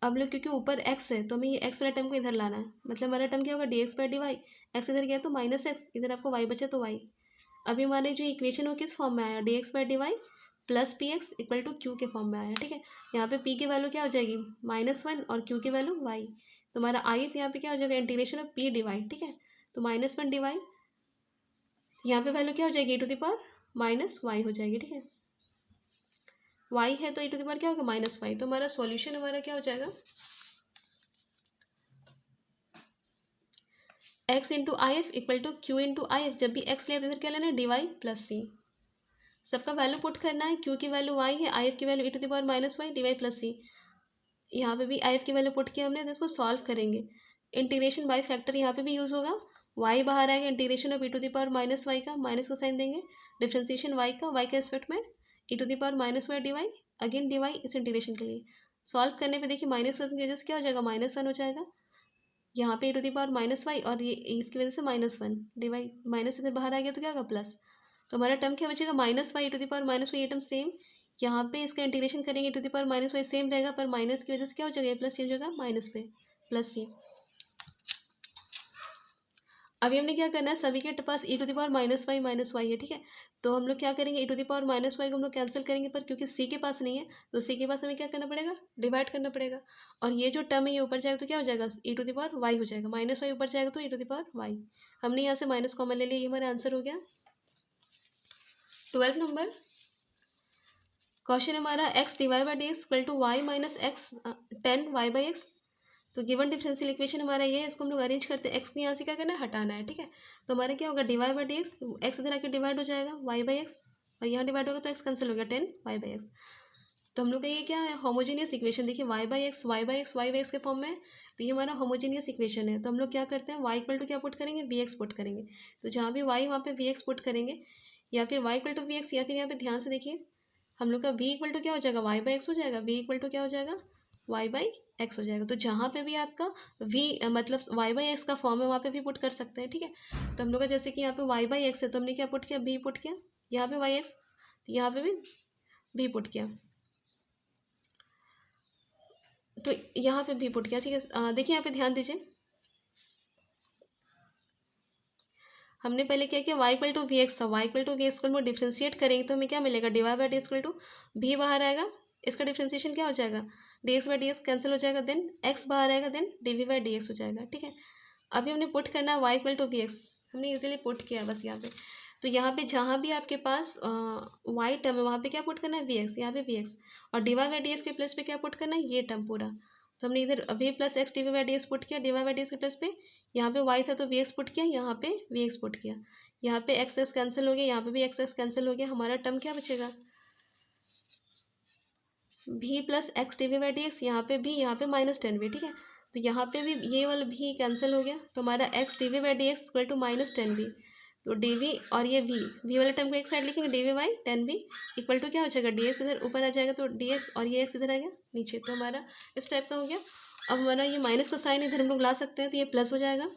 अब लोग क्योंकि ऊपर एक्स है तो हमें ये एक्स वाला टर्म को इधर लाना है, मतलब हमारा टर्म क्या होगा, d x by d y, x इधर गया तो माइनस एक्स, इधर आपको वाई बचा तो वाई। अभी हमारे जो इक्वेशन वो किस फॉर्म में आया, d x by d y plus p x equal to q के फॉर्म में आया, ठीक है। यहाँ पे पी की वैल्यू क्या हो जाएगी -1 और क्यू की वैल्यू वाई, तो हमारा आई एफ यहाँ पे क्या हो जाएगा, integration of p d y, ठीक है, तो -1 डी वाई, यहाँ पे वैल्यू क्या हो जाएगी, e to the power -y हो जाएगी, ठीक है, y है तो e टू द पावर क्या होगा -y। तो हमारा सॉल्यूशन हमारा क्या हो जाएगा, x into I F equal to q into I F, जब भी x लिया तो इधर क्या लेना है, डी वाई प्लस सी, सबका वैल्यू पुट करना है, q की वैल्यू y है, आई एफ की value e to the power -y d y plus c, यहाँ पे भी आई एफ की वैल्यू पुट किया हमने, तो इसको सॉल्व करेंगे, इंटीग्रेशन बाय फैक्टर यहाँ पे भी यूज़ होगा, y बाहर आएगा, integration of e to the power -y का, माइनस का साइन देंगे, डिफ्रेंसिएशन y का, y के एस्पेक्ट में e to the power -y d y, again d y इस इंटीग्रेशन के लिए सॉल्व करने पे देखिए -1 की वजह से क्या हो जाएगा -1 हो जाएगा, यहाँ पे e to the power -y और ये इसकी वजह से -1 डी वाई, माइनस इधर बाहर आ गया तो क्या होगा प्लस, तो हमारा टर्म क्या बचेगा -y e to the power -y, ये टर्म सेम, यहाँ पे इसका इंटीग्रेशन करेंगे to the power -y same रहेगा, पर माइनस की वजह से क्या हो जाएगा, प्लस चेंज होगा माइनस पे प्लस सी। अभी हमने क्या करना है, सभी के पास e to the power -y है, ठीक है, तो हम लोग क्या करेंगे, e to the power -y को हम लोग कैंसिल करेंगे, पर क्योंकि c के पास नहीं है तो c के पास हमें क्या करना पड़ेगा, डिवाइड करना पड़ेगा, और ये जो टर्म है ये ऊपर जाएगा तो क्या हो जाएगा, e to the power y हो जाएगा, -y ऊपर जाएगा तो e to the power y, हमने यहाँ से माइनस कॉमन ले लिया, ये हमारा आंसर हो गया। 12 नंबर क्वेश्चन हमारा x divide by d x equal to y minus x 10 y बाई एक्स। तो गिवन डिफरेंशियल इक्वेशन हमारा ये है, इसको हम लोग अरेंज करते हैं, एक्स को यहाँ से क्या करना है, हटाना है, ठीक है। तो हमारा क्या होगा, divide by d x, x इधर आके डिवाइड हो जाएगा y बाई एक्स, और यहाँ डिवाइड होगा तो एक्स कैंसिल हो गया, 10 y/x। तो हम लोग का ये क्या है, होमोजीनियस इक्वेशन। देखिए y/x y/x के फॉर्म में है, तो ये हमारा होमोजीनियस इक्वेशन है। तो हम लोग क्या करते हैं, y इक्वल टू क्या पुट करेंगे, vx पुट करेंगे। तो जहाँ भी y वहाँ पे vx पुट करेंगे, या फिर y इक्वल टू vx, या फिर यहाँ पे ध्यान से देखिए हम लोग का v इक्वल टू क्या हो जाएगा, y/x हो जाएगा। v इक्वल टू क्या हो जाएगा, y/x हो जाएगा। तो जहाँ पे भी आपका v मतलब y/x का फॉर्म है वहाँ पे भी पुट कर सकते हैं, ठीक है। तो हम लोग का जैसे कि यहाँ पे y/x है, तो हमने क्या पुट किया, v पुट किया। यहाँ पे y(x), तो यहाँ पे भी v पुट किया, तो यहाँ पे भी पुट किया, ठीक है। देखिए यहाँ पे ध्यान दीजिए, हमने पहले क्या किया, y equal to v x था, y equal to v x को हम डिफ्रेंशिएट करेंगे तो हमें क्या मिलेगा, d y by d x equal to भी बाहर आएगा, इसका डिफ्रेंशिएशन क्या हो जाएगा, d x by d x cancel हो जाएगा, देन एक्स बाहर आएगा, then d v by d x हो जाएगा, ठीक है। अभी हमने पुट करना है y equal to v x, हमने इजीली पुट किया बस यहाँ पे। तो यहाँ पे जहाँ भी आपके पास y टर्म है वहाँ पे क्या पुट करना है, वी एक्स, यहाँ पे वी एक्स, और d y by d x के प्लस पे क्या पुट करना है, ये टर्म पूरा। तो हमने इधर v plus x d y by d x put किया, d y by d x के प्लस पे यहाँ पे y था तो वी एक्स पुट किया, यहाँ पे वी एक्स पुट किया, यहाँ पे एक्स एक्स कैंसिल हो गया, यहाँ पे भी एक्स एक्स कैंसिल हो गया, हमारा टर्म क्या बचेगा, भी plus x d v by d x, यहाँ पे भी, यहाँ पे -10v, ठीक है। तो यहाँ पे भी ये वाला भी कैंसिल हो गया, तो हमारा x d v by d x equal to -10v। तो डी वी और ये वी वाला टर्म को एक साइड लिखेंगे, d v by 10v equal to क्या हो जाएगा, डी एक्स इधर ऊपर आ जाएगा, तो डी एक्स और ये एक्स इधर आ गया नीचे, तो हमारा इस टाइप का हो गया। अब हमारा ये माइनस का साइन इधर हम लोग ला सकते हैं, तो ये प्लस हो जाएगा।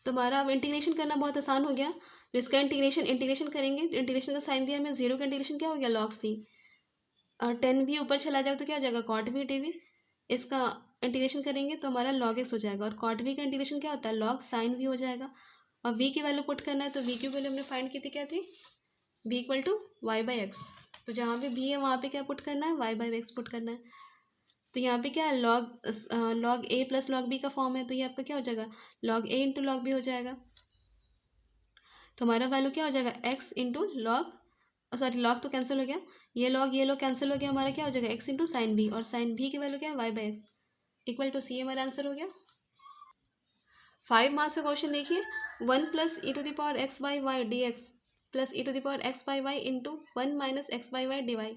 तो हमारा अब इंटीग्रेशन करना बहुत आसान हो गया। तो इसका इंटीग्रेशन करेंगे, तो इंटीग्रेशन का साइन दिया हमें, जीरो का इंटीग्रेशन क्या हो गया, log c, और 10v ऊपर चला जाएगा तो क्या हो जाएगा, cot v dv। इसका इंटीग्रेशन करेंगे तो हमारा log x हो जाएगा, और cot v का इंटीग्रेशन क्या होता है, log sin v हो जाएगा। और v की वैल्यू पुट करना है, तो v की वैल्यू हमने फाइंड की थी, क्या थी, v इक्वल टू y/x। तो जहाँ पे v है वहाँ पे क्या पुट करना है, y/x पुट करना है। तो यहाँ पे क्या है, log a plus log b का फॉर्म है, तो ये आपका क्या हो जाएगा, log a into log b हो जाएगा। तो हमारा वैल्यू क्या हो जाएगा, x into log, sorry log तो कैंसिल हो गया, ये लॉग कैंसिल हो गया, हमारा क्या हो जाएगा, x इंटू साइन b, और साइन b की वैल्यू क्या है, y/x इक्वल टू c, हमारा आंसर हो गया। 5 मार्क्स का क्वेश्चन देखिए, 1 plus e to the power x by y d x plus e to the power x by y into 1 minus x by y d y.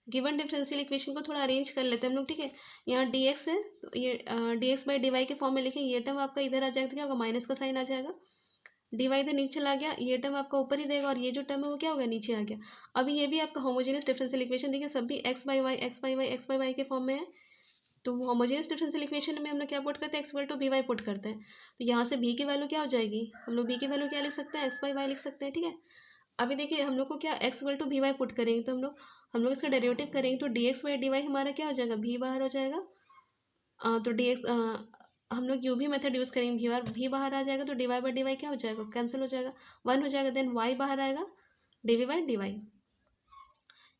Given differential equation को थोड़ा arrange कर लेते हैं हम लोग, ठीक है। यहाँ डी एक्स है, तो ये d x by d y के फॉर्म में लिखें, ये टर्म आपका इधर आ जाएगा, तो क्या होगा, माइनस का साइन आ जाएगा, डी वाई इधर नीचे चला गया, ये टर्म आपका ऊपर ही रहेगा, और ये जो टर्म है वो क्या होगा, नीचे आ गया। अभी ये भी आपका होमोजेनियस डिफरेंशियल इक्वेशन, देखिए सब भी x by y x by y x by y के फॉर्म में है। तो होमोजेनियस डिफरेंशियल इक्वेशन में हम लोग क्या पुट करते हैं, x equal to b y put करते हैं। तो यहाँ से बी की वैल्यू क्या हो जाएगी, हम लोग बी की वैल्यू क्या लिख सकते हैं, एक्स बाई वाई लिख सकते हैं, ठीक है। अभी देखिए हम लोग को क्या, x equal to b y put करेंगे, तो हम लोग इसका डेरिवेटिव करेंगे, तो d x by d y हमारा क्या हो जाएगा, भी बाहर हो जाएगा। तो डी एक्स हम लोग यू भी मेथड यूज़ करेंगे, भी बाहर आ जाएगा, तो d y by d y क्या हो जाएगा, कैंसिल हो जाएगा, 1 हो जाएगा, देन वाई बाहर आएगा, d v by d y.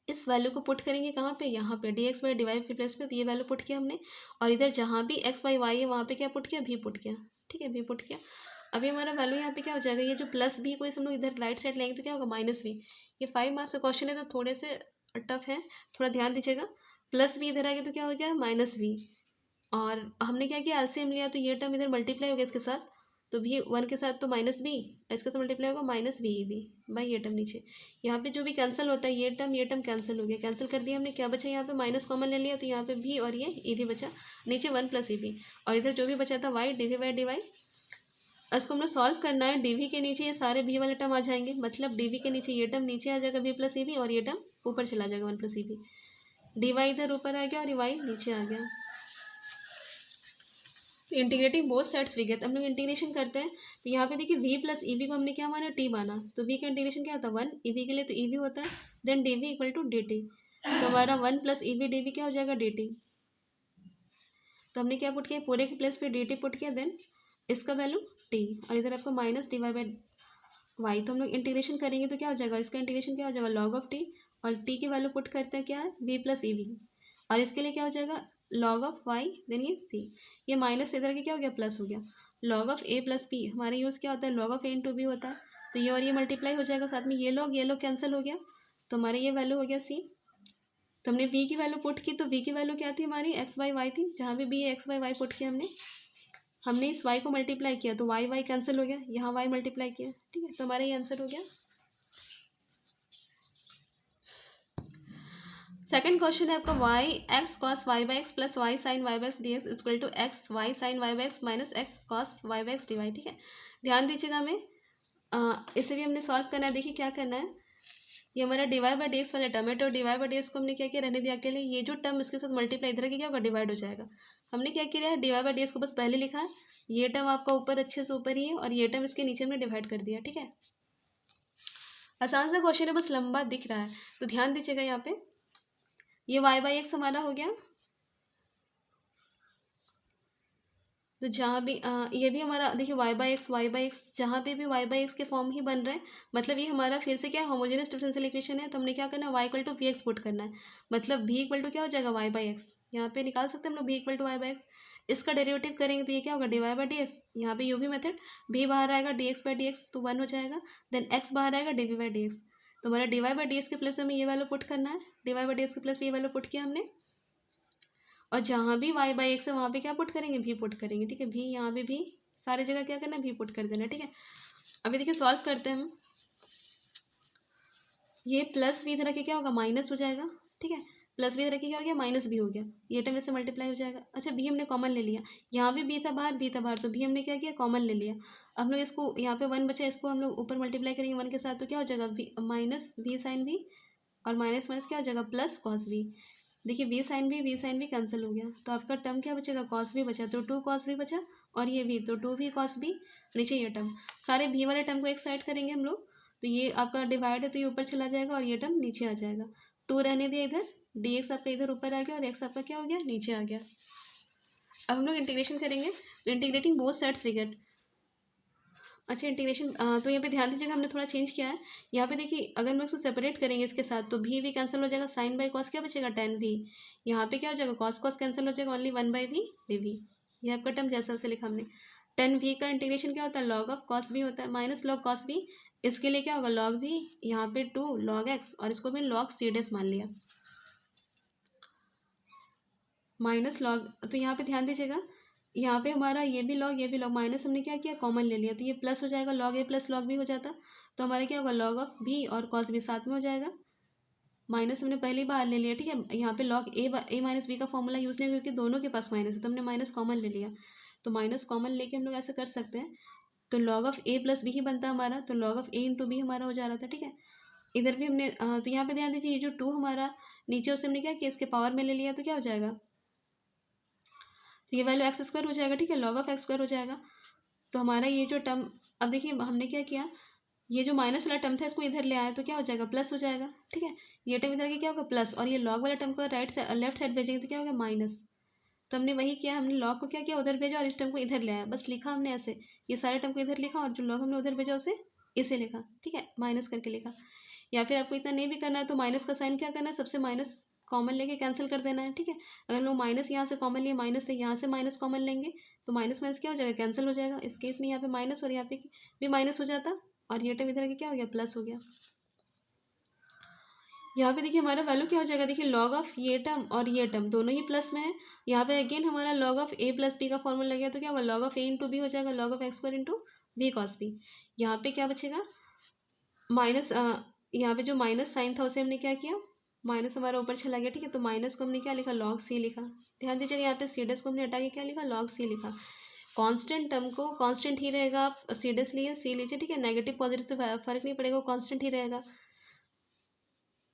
इस वैल्यू को पुट करेंगे कहाँ पे, यहाँ पे d x by d y के प्लस पे, तो ये वैल्यू पुट किया हमने, और इधर जहाँ भी एक्स बाई वाई है वहाँ पे क्या पुट किया, भी पुट किया, ठीक है, भी पुट किया। अभी हमारा वैल्यू यहाँ पे क्या हो जाएगा, ये जो प्लस भी को हम लोग इधर राइट साइड लेंगे तो क्या होगा, -v। ये 5 मार्क्स का क्वेश्चन है, तो थोड़े से टफ है, थोड़ा ध्यान दीजिएगा। प्लस v इधर आ गया तो क्या हो जाएगा, -v, और हमने क्या किया, एलसीएम लिया, तो ये टर्म इधर मल्टीप्लाई हो गया इसके साथ, तो भी 1 के साथ तो -v, इसके साथ मल्टीप्लाई होगा -v भाई, ये टर्म नीचे, यहाँ पे जो भी कैंसिल होता है, ये टर्म कैंसिल हो गया, कैंसिल कर दिया हमने, क्या बचा यहाँ पे, माइनस कॉमन ले लिया, तो यहाँ पे भी और ये ई भी बचा, नीचे 1 प्लस ई भी, और इधर जो भी बचा था y, d v by d y. इसको हमने सॉल्व करना है, डी वी के नीचे ये सारे भी वाले टर्म आ जाएंगे, मतलब डी वी के नीचे ये टर्म नीचे आ जाएगा, v प्लस ई भी, और ये टर्म ऊपर चला जाएगा 1 प्लस ई भी, डी वाई इधर ऊपर आ गया और वाई नीचे आ गया। तो integrating both sides we get, हम लोग इंटीग्रेशन करते हैं, तो यहाँ पे देखिए v प्लस ई वी को हमने क्या माना, t माना, तो v का इंटीग्रेशन क्या होता है, 1 ई वी के लिए तो ई वी होता है, then d v equal to d t, तो हमारा 1 plus e v d v क्या हो जाएगा, डी टी। तो हमने क्या पुट किया, पूरे के प्लेस पे डी टी पुट किया, देन इसका वैल्यू t, और इधर आपका minus d y by y. तो हम लोग इंटीग्रेशन करेंगे तो क्या हो जाएगा, इसका इंटीग्रेशन क्या हो जाएगा, log ऑफ t, और t की वैल्यू पुट करते हैं क्या है, v प्लस ई वी, और इसके लिए क्या हो जाएगा, log ऑफ y, देन ये c, ये माइनस इधर के क्या हो गया, प्लस हो गया, log of a plus b, हमारा यूज़ क्या होता है, log of a into b होता है, तो ये और ये मल्टीप्लाई हो जाएगा साथ में, ये लोग कैंसिल हो गया, तो हमारा ये वैल्यू हो गया c। तो हमने v की वैल्यू पुट की, तो v की वैल्यू क्या थी हमारी, एक्स बाई वाई थी, जहाँ भी b है एक्स बाई वाई पुट किया हमने इस y को मल्टीप्लाई किया, तो y कैंसिल हो गया, यहाँ y मल्टीप्लाई किया, ठीक है, तो हमारा ये आंसर हो गया। सेकंड क्वेश्चन है आपका y x cos y by x plus y sine y by x d x equal to x y sine y by x minus x cos y by x d y. ठीक है, ध्यान दीजिएगा हमें इसे भी हमने सॉल्व करना है। देखिए क्या करना है, ये हमारा डिवाइड बाई डी एक्स वाला टर्म है, तो डिवाइड बाई डी एक्स को हमने क्या किया, रहने दिया अकेले। ये जो टर्म इसके साथ मल्टीप्लाई इधर के क्या होगा, डिवाइड हो जाएगा। हमने क्या किया है, डिवाइड बाई डी एक्स को बस पहले लिखा है, ये टर्म आपका ऊपर अच्छे से ऊपर ही है और ये टर्म इसके नीचे हमने डिवाइड कर दिया। ठीक है, आसान सा क्वेश्चन है, बस लंबा दिख रहा है, तो ध्यान दीजिएगा यहाँ पे। ये वाई बाई एक्स हमारा हो गया, तो जहाँ भी ये भी हमारा देखिए वाई बाई एक्स जहाँ पे भी वाई बाई एक्स के फॉर्म ही बन रहे हैं, मतलब ये हमारा फिर से क्या होमोजेनियस डिफरेंशियल इक्वेशन है। तो हमने क्या करना है, y equal to v x put करना है, मतलब भी इक्वल टू क्या हो जाएगा, वाई बाई एक्स। यहाँ पे निकाल सकते हैं हम लोग भी equal to y by x. इसका डेरिवेटिव करेंगे तो ये क्या होगा, d y by d x. यहाँ पे यू भी मेथड, भी बाहर आएगा d x by d x तो 1 हो जाएगा, देन एक्स बाहर आएगा d v by d x. तो हमारा d y by d x के प्लेस में ये वैल्यू पुट करना है, d y by d x के प्लेस में ये वैल्यू पुट किया हमने, और जहाँ भी वाई बाई एक्स है वहाँ पे क्या पुट करेंगे, भी पुट करेंगे। ठीक है, भी यहाँ पे भी सारी जगह क्या करना है, भी पुट कर देना। ठीक है, अभी देखिए सॉल्व करते हैं हम। ये प्लस भी इधर के क्या होगा, माइनस हो जाएगा। ठीक है, प्लस भी इधर के क्या हो गया, माइनस भी हो गया, ये टर्म इससे मल्टीप्लाई हो जाएगा। अच्छा, भी हमने कॉमन ले लिया, यहाँ भी था बाहर, भी था बाहर, तो भी हमने क्या किया, कॉमन ले लिया। अब हम लोग इसको यहाँ पे 1 बचा, इसको हम लोग ऊपर मल्टीप्लाई करेंगे 1 के साथ, तो क्या हो जाएगा, v minus v sine v, और माइनस माइनस क्या हो जाएगा, प्लस कॉस वी। देखिए वी साइन भी कैंसिल हो गया, तो आपका टर्म क्या बचेगा, कॉस भी बचा, तो 2 कॉस भी बचा, और ये भी तो 2 भी कॉस भी, नीचे ये टर्म। सारे भी वाले टर्म को एक साइड करेंगे हम लोग, तो ये आपका डिवाइड है तो ये ऊपर चला जाएगा और ये टर्म नीचे आ जाएगा। 2 रहने दिया इधर, डी एक्स आपका इधर ऊपर आ गया और एक्स आपका क्या हो गया, नीचे आ गया। अब हम लोग इंटीग्रेशन करेंगे, integrating both sides we get. अच्छा, इंटीग्रेशन तो यहाँ पे ध्यान दीजिएगा, हमने थोड़ा चेंज किया है। यहाँ पे देखिए अगर हम इसको सेपरेट करेंगे इसके साथ, तो भी कैंसिल हो जाएगा, साइन बाई कॉस क्या बचेगा, टेन भी। यहाँ पे क्या हो जाएगा, कॉस कॉस कैंसिल हो जाएगा, only 1 by v d v. ये आपका टर्म जैसा उसे लिखा हमने। 10 वी का इंटीग्रेशन क्या होता है, लॉग ऑफ कॉस भी होता है, माइनस लॉग कॉस भी। इसके लिए क्या होगा, लॉग भी, यहाँ पे 2 लॉग एक्स, और इसको भी लॉग सी डेस मान लिया, माइनस लॉग। तो यहाँ पे ध्यान दीजिएगा, यहाँ पे हमारा ये भी लॉग माइनस हमने क्या किया, कॉमन ले लिया, तो ये प्लस हो जाएगा, लॉग ए प्लस लॉग भी हो जाता, तो हमारा क्या होगा, लॉग ऑफ भी और कॉस भी साथ में हो जाएगा। माइनस हमने पहले ही बाहर ले लिया। ठीक है, यहाँ पे लॉग ए माइनस बी का फॉर्मूला यूज़ नहीं, क्योंकि दोनों के पास माइनस है, तो हमने माइनस कॉमन ले लिया। तो माइनस कॉमन लेके हम लोग ऐसे कर सकते हैं, तो log of A plus B ही बनता है हमारा, तो log of A into B हमारा हो जा रहा था। ठीक है, इधर भी हमने तो यहाँ पे ध्यान दीजिए, ये जो 2 हमारा नीचे उसे हमने क्या किया, इसके पावर में ले लिया, तो क्या हो जाएगा, तो ये वैल्यू एक्स स्क्वायर हो जाएगा। ठीक है, लॉग ऑफ एक्स स्क्वायर हो जाएगा। तो हमारा ये जो टर्म, अब देखिए हमने क्या किया, ये जो माइनस वाला टर्म था इसको इधर ले आया, तो क्या हो जाएगा, प्लस हो जाएगा। ठीक है, ये टर्म इधर के क्या होगा, प्लस, और ये लॉग वाला टर्म को राइट साइड लेफ्ट साइड भेजेंगे तो क्या होगा, माइनस। तो हमने वही किया, हमने लॉग को क्या किया, उधर भेजा, और इस टर्म को इधर ले आया, बस लिखा हमने ऐसे, ये सारे टर्म को इधर लिखा, और जो लॉग हमने उधर भेजा उसे इसे लिखा। ठीक है, माइनस करके लिखा। या फिर आपको इतना नहीं भी करना है, तो माइनस का साइन क्या करना है, सबसे माइनस कॉमन लेके कैंसिल कर देना है। ठीक है, अगर हम लोग माइनस यहाँ से कॉमन लिए, माइनस से यहाँ से माइनस कॉमन लेंगे, तो माइनस माइनस क्या हो जाएगा, कैंसिल हो जाएगा। इस केस में यहाँ पे माइनस और यहाँ पे भी माइनस हो जाता, और ये टर्म इधर के क्या हो गया, प्लस हो गया। यहाँ पे देखिए हमारा वैल्यू क्या हो जाएगा, देखिए लॉग ऑफ ये टर्म और ये टर्म दोनों ही प्लस में है। यहाँ पे अगेन हमारा log of A plus b का फॉर्मूला लग गया, तो क्या होगा, log of A into b हो जाएगा, log of x square into b cos b. यहाँ पे क्या बचेगा, माइनस, यहाँ पे जो माइनस साइन था उसे हमने क्या किया, माइनस हमारा ऊपर चला गया। ठीक है, तो माइनस को हमने क्या लिखा, लॉग सी लिखा। ध्यान दीजिएगा, यहाँ पे सीडस को हमने हटा के क्या लिखा, लॉग सी लिखा। कांस्टेंट टर्म को कांस्टेंट ही रहेगा, आप सीडस लिए सी लीजिए। ठीक है, नेगेटिव पॉजिटिव से फर्क नहीं पड़ेगा, वो कांस्टेंट ही रहेगा।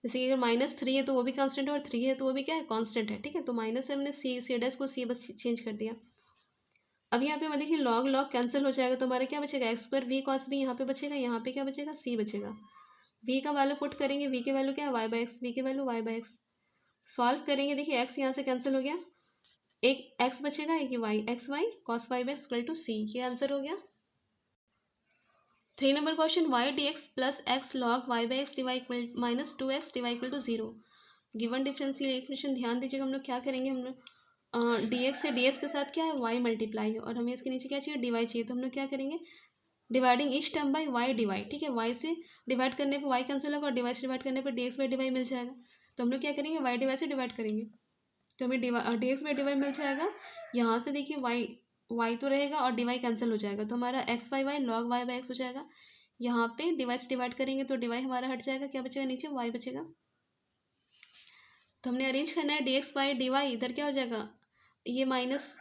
जैसे कि अगर -3 है तो वो भी कांस्टेंट है, और 3 है तो वो भी क्या है, कांस्टेंट है। ठीक है, तो माइनस से हमने सी डैश को सी बस चेंज कर दिया। अब यहाँ पे मैं देखिए लॉग लॉग कैंसिल हो जाएगा, तो हमारा क्या बचेगा, x square v cos b यहाँ पे बचेगा, यहाँ पे क्या बचेगा, सी बचेगा। वी का वैल्यू पुट करेंगे, वी की वैल्यू क्या है, वाई बाई एक्स, वी की value y by x. Solve करेंगे, देखिए एक्स यहाँ से कैंसिल हो गया, एक एक्स बचेगा, एक y, x y cos y by x equal to c, ये आंसर हो गया। 3 number question, y d x plus x log y by x d y equal minus 2x d y equal to 0। Given differential equation, ध्यान दीजिएगा, हम लोग क्या करेंगे, हम लोग डी एक्स से डी एक्स के साथ क्या है, वाई मल्टीप्लाई है, और हमें इसके नीचे क्या चाहिए, डिवाई चाहिए, तो हम लोग क्या करेंगे, dividing each term by y divide. ठीक है, वाई से डिवाइड करने पर वाई कैंसिल होगा, और डिवाई से डिवाइड करने पर डी एक्स बाई डिवाई मिल जाएगा। तो हम लोग क्या करेंगे, वाई डिवाई से डिवाइड करेंगे, तो हमें डी एक्स बाई डिवाई मिल जाएगा। यहाँ से देखिए वाई तो रहेगा और डिवाई कैंसिल हो जाएगा, तो हमारा x by y log y by x हो जाएगा। यहाँ पे डिवाई से डिवाइड करेंगे तो डिवाई हमारा हट जाएगा, क्या बचेगा, नीचे वाई बचेगा। तो हमने अरेंज करना है d x by d y, इधर क्या हो जाएगा, ये माइनस,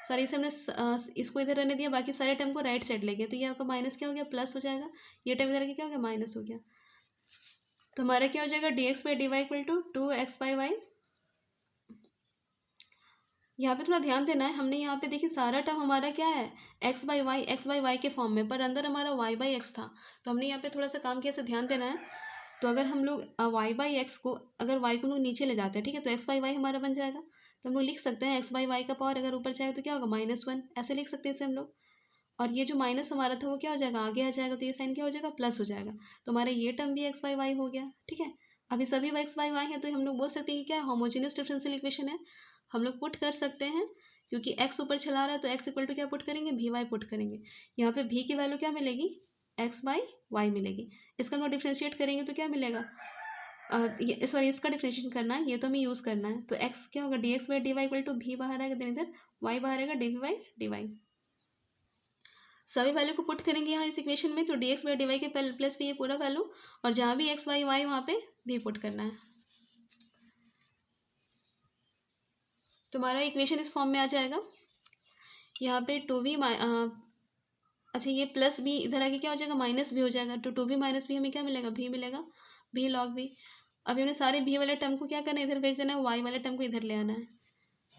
सॉरी इसे हमने इसको इधर रहने दिया, बाकी सारे टर्म को राइट साइड ले गया, तो ये आपका माइनस क्या हो गया, प्लस हो जाएगा, ये टर्म इधर क्या हो गया, माइनस हो गया। तो हमारा क्या हो जाएगा, d x by d y equal to 2x by y. यहाँ पे थोड़ा ध्यान देना है, हमने यहाँ पे देखिए सारा टर्म हमारा क्या है, एक्स बाई वाई के फॉर्म में, पर अंदर हमारा वाई बाई एक्स था, तो हमने यहाँ पे थोड़ा सा काम किया, से ध्यान देना है। तो अगर हम लोग वाई बाई एक्स को, अगर वाई को हम लोग नीचे ले जाते हैं, ठीक है, तो एक्स बाई वाई हमारा बन जाएगा, तो हम लोग लिख सकते हैं एक्स बाई वाई का पावर अगर ऊपर जाए तो क्या होगा, -1, ऐसे लिख सकते हैं इसे हम लोग। और ये जो माइनस हमारा था वो क्या हो जाएगा, आगे आ जाएगा, तो ये साइन क्या हो जाएगा, प्लस हो जाएगा। तो हमारा ये टर्म भी एक्स बाई वाई हो गया, ठीक है। अभी सभी एक्स बाई वाई है, तो हम लोग बोल सकते हैं कि क्या होमोजीनियस डिफरेंशियल इक्वेशन है, हम लोग पुट कर सकते हैं, क्योंकि एक्स ऊपर चला रहा है, तो एक्स इक्वल टू क्या पुट करेंगे, भी वाई पुट करेंगे। यहाँ पे भी की वैल्यू क्या मिलेगी, एक्स बाई वाई मिलेगी। इसका हम लोग डिफ्रेंशिएट करेंगे तो क्या मिलेगा, सॉरी इसका डिफ्रेंशिएशन करना है, ये तो हमें यूज़ करना है, तो एक्स क्या होगा, d x by d y equal to भी बाहर आएगा, देन इधर वाई बाहर आएगा, d v by d y. सभी वैल्यू को पुट करेंगे यहाँ इस इक्वेशन में, तो d x by d y के प्लस पे ये पूरा वैल्यू, और जहाँ भी एक्स बाई वाई वहाँ पे भी पुट करना है। तुम्हारा इक्वेशन इस फॉर्म में आ जाएगा, यहाँ पे टू भी अच्छा ये प्लस भी इधर आके क्या हो जाएगा, माइनस भी हो जाएगा, तो टू भी माइनस भी हमें क्या मिलेगा, भी मिलेगा, भी लॉग भी। अभी हमने सारे भी वाले टर्म को क्या करना है, इधर भेज देना है, वाई वाले टर्म को इधर ले आना है।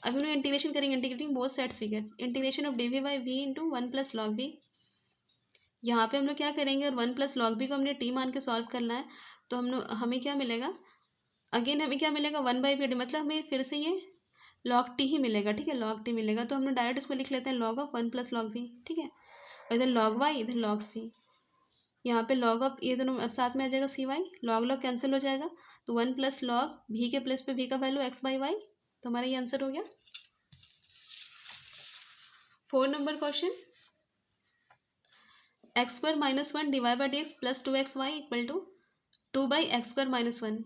अभी हम लोग इंटीग्रेशन करेंगे, integrating both sides we get integration of d v by v into 1 plus log v. यहाँ पे हम लोग क्या करेंगे, और 1 प्लस लॉग भी को हमने टी मान के सॉल्व करना है, तो हमें क्या मिलेगा, अगेन हमें क्या मिलेगा, 1 बाई वी डी, मतलब हमें फिर से ये लॉग टी ही मिलेगा, ठीक है, लॉग टी मिलेगा, तो हम लोग डायरेक्ट इसको लिख लेते हैं log of 1 plus log v, ठीक है, इधर लॉग वाई इधर लॉग सी, यहाँ पे लॉग ऑफ ये दोनों साथ में आ जाएगा सी वाई, लॉग लॉग कैंसिल हो जाएगा, तो 1 प्लस लॉग भी के प्लस पे भी का वैल्यू एक्स बाई वाई, तो हमारा ये आंसर हो गया। 4 number question, x square minus 1 divide by d x plus 2x y equal to 2 by x square minus 1।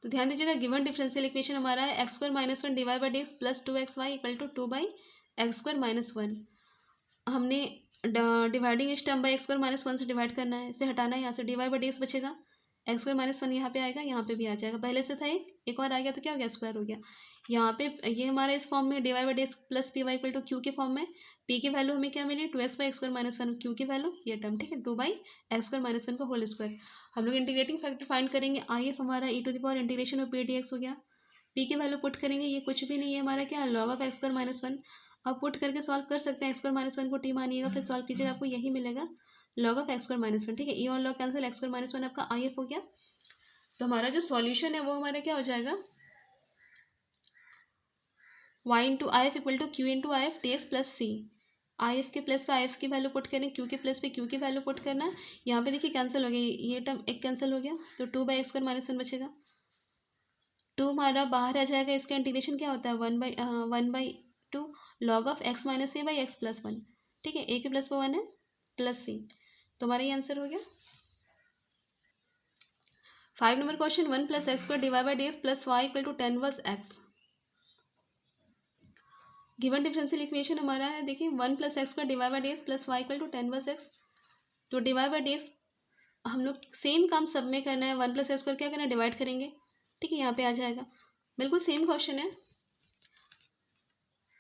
तो ध्यान दीजिएगा, गिवन डिफरेंशियल इक्वेशन हमारा है x square minus 1 divide by d x plus 2x y equal to 2 by x square minus 1। हमने dividing इस term by x square minus 1 से divide करना है, इसे हटाना है, यहाँ से डिवाइड बाई डी एक्स बचेगा, एक्स स्क्वायर माइनस 1 यहाँ पे आएगा, यहाँ पे भी आ जाएगा, पहले से था एक और आ गया, तो क्या हो गया, स्क्वायर हो गया। यहाँ पे ये हमारा इस फॉर्म में divide by d x plus p y equal to q के फॉर्म में, पी की वैल्यू हमें क्या मिली, 2x by x square minus 1, q की वैल्यू ये टर्म, ठीक है, 2 बाई एक्स स्क्वायर माइनस 1 का होल स्क्वायर। हम लोग इंटीग्रेटिंग फैक्टर फाइंड करेंगे, आई एफ हमारा e to the power integration of p d x हो गया, पी की वैल्यू पुट करेंगे, ये कुछ भी नहीं है हमारा क्या, log of x square minus 1। अब पुट करके सॉल्व कर सकते हैं, एक्स स्क्वायर माइनस 1 को टी मानिएगा, फिर सॉल्व कीजिएगा, आपको यही मिलेगा, log of x square minus 1, ठीक है, ई और log cancel, x square minus 1 आपका आई एफ हो गया। तो हमारा जो सॉल्यूशन है वो हमारा क्या हो जाएगा, y into I F equal to q into I F d x plus c. I F के प्लस पे आई एफ की वैल्यू पुट करें, क्यू के प्लस पे क्यू की वैल्यू पुट करना है। यहाँ पे देखिए कैंसिल हो गया, ये टर्म एक कैंसिल हो गया, तो 2 बाई एक्स स्क्वायर माइनस 1 बचेगा, 2 हमारा बाहर आ जाएगा, इसका इंटीग्रेशन क्या होता है, 1/2 log of x minus A by x plus 1, ठीक है, ए के प्लस पे 1 है प्लस सी, तो हमारा ये आंसर हो गया। 5 number question, 1 plus x square divide by d x plus y equal to 10 verse x. Given differential equation हमारा है, देखिए 1 plus x square divide by d x plus y equal to 10 verse x. तो divide by d x हम लोग same काम सब में करना है, 1 प्लस एक्स स्क्वायर क्या करना है, डिवाइड करेंगे, ठीक है, यहाँ पे आ जाएगा, बिल्कुल सेम क्वेश्चन है।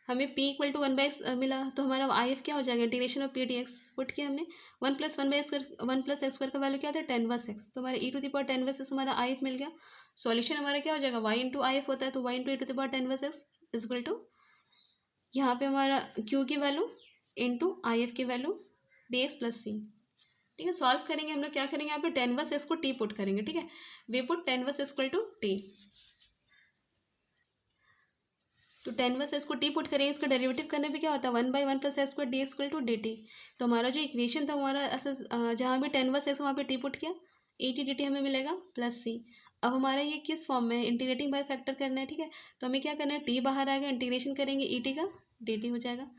हमें p equal to 1 by x मिला, तो हमारा आई एफ क्या हो जाएगा, integration of p d x put किया हमने, 1 plus 1 by x square, 1 plus x square का वैल्यू क्या था, 10 वर्स एक्स, तो हमारा e to the power 10 verse x हमारा आई एफ मिल गया। सॉल्यूशन हमारा क्या हो जाएगा, y इंटू आई एफ होता है, तो y into e to the power 10 verse x is equal to, यहाँ पे हमारा q की वैल्यू इंटू आई एफ की value d x plus c, ठीक है। सॉल्व करेंगे हम लोग, क्या करेंगे, यहाँ पे 10 वर्स एक्स को t पुट करेंगे, ठीक है, we put 10 verse x equal to t, तो 10 वर्स एक्स को t पुट करेंगे, इसका डेरिवेटिव करने पे क्या होता है, 1 by 1 plus x square d x equal to d t. तो हमारा जो इक्वेशन था हमारा ऐसा, जहाँ भी 10 वर्स एक्स वहाँ पे t पुट किया, ए टी डी टी हमें मिलेगा प्लस सी। अब हमारा ये किस फॉर्म में है, इंटीग्रेटिंग बाय फैक्टर करना है, ठीक है, तो हमें क्या करना है, t बाहर आ गया, इंटीग्रेशन करेंगे ई टी का डी टी हो जाएगा,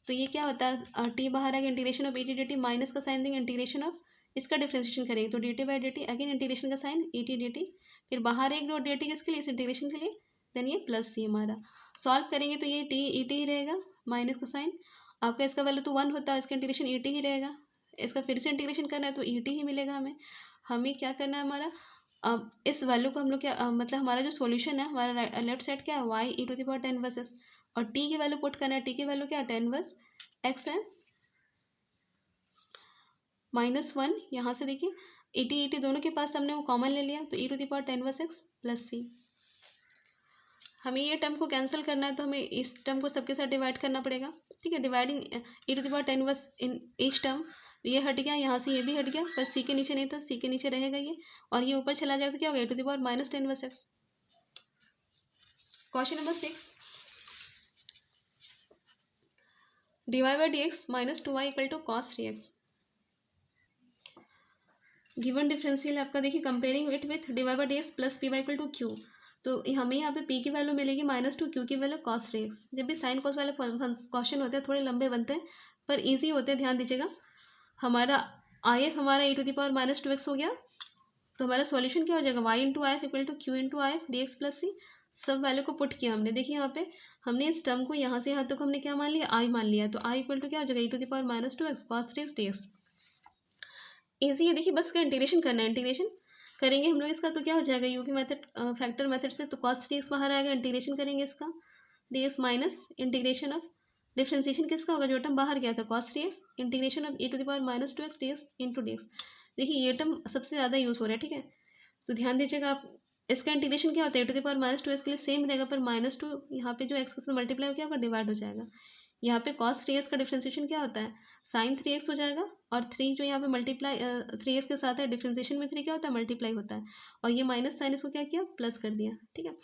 तो ये क्या होता है, t बाहर आ गया, integration of e t d t, minus का साइन देंगे, इंटीग्रेशन ऑफ इसका डिफ्रेंशिएशन करेंगे, तो d t by d t, again integration का sign e t d t, फिर बाहर एक डॉट डी टी किसके लिए, इस इंटीग्रेशन के लिए, देन ये प्लस सी हमारा। सॉल्व करेंगे तो ये टी ई टी ही रहेगा, माइनस का साइन, आपका इसका वैल्यू तो 1 होता है, इसका इंटीग्रेशन ई टी ही रहेगा, इसका फिर से इंटीग्रेशन करना है तो ई टी ही मिलेगा हमें। हमें क्या करना है, हमारा अब इस वैल्यू को हम लोग क्या मतलब हमारा जो सॉल्यूशन है हमारा लेफ्ट साइड क्या है y e to the power 10 verse x, और टी की वैल्यू पुट करना है, टी की वैल्यू क्या है 10 वर्स एक्स है -1। यहाँ से देखिए ई टी दोनों के पास हमने वो कॉमन ले लिया, तो e to the power 10 verse x plus c. हमें ये टर्म को कैंसिल करना है तो हमें इस टर्म को सबके साथ डिवाइड करना पड़ेगा, ठीक है। Dividing e to the power 10 inverse in each term, ये हट गया, यहाँ से ये भी हट गया, बस सी के नीचे नहीं था, सी के नीचे रहेगा ये, और ये ऊपर चला जाएगा तो क्या होगा e to the power -10 verse x. Question number 6, dy by dx minus 2y equal to cos 3x। Given differential आपका देखिए comparing it with dy by dx plus p y equal to q, तो हमें यहाँ पे p की value मिलेगी -2, q की value cos 3x। जब भी साइन कॉस वाले क्वेश्चन होते हैं थोड़े लंबे बनते हैं पर इजी होते हैं, ध्यान दीजिएगा। हमारा आई एफ हमारा e to the power -2x हो गया, तो हमारा सॉल्यूशन क्या हो जाएगा y into I F equal to q into I F d x plus c. सब वैल्यू को पुट किया हमने, देखिए यहाँ पे हमने इस टर्म को यहाँ से यहाँ तक हमने क्या मान लिया आई मान लिया, तो आई इक्वल टू क्या हो जाएगा e to the power -2x cos 3x dx। Easy है, देखिए बस का इंटीग्रेशन करना है, इंटीग्रेशन करेंगे हम लोग इसका तो क्या हो जाएगा यूपी मेथड फैक्टर मेथड से, तो cos 3x बाहर आएगा, इंटीग्रेशन करेंगे इसका dx minus integration of differentiation किसका होगा जो टर्म बाहर गया था cos 3x integration of e to the power -2x dx into dx। देखिए ये टर्म सबसे ज़्यादा यूज़ हो रहा है, ठीक है, तो ध्यान दीजिएगा आप। इसका इंटीग्रेशन क्या होता है e to the power -2x के लिए सेम रहेगा, पर -2 यहाँ पे जो एक्स के साथ मल्टीप्लाई हो क्या होगा डिवाइड हो जाएगा। यहाँ पे cos 3x का डिफ्रेंसिएशन क्या होता है sin 3x हो जाएगा, और 3 जो यहाँ पे मल्टीप्लाई 3x के साथ है, डिफ्रेंसिएशन में 3 क्या होता है मल्टीप्लाई होता है, और ये माइनस साइन इसको क्या किया प्लस कर दिया, ठीक है।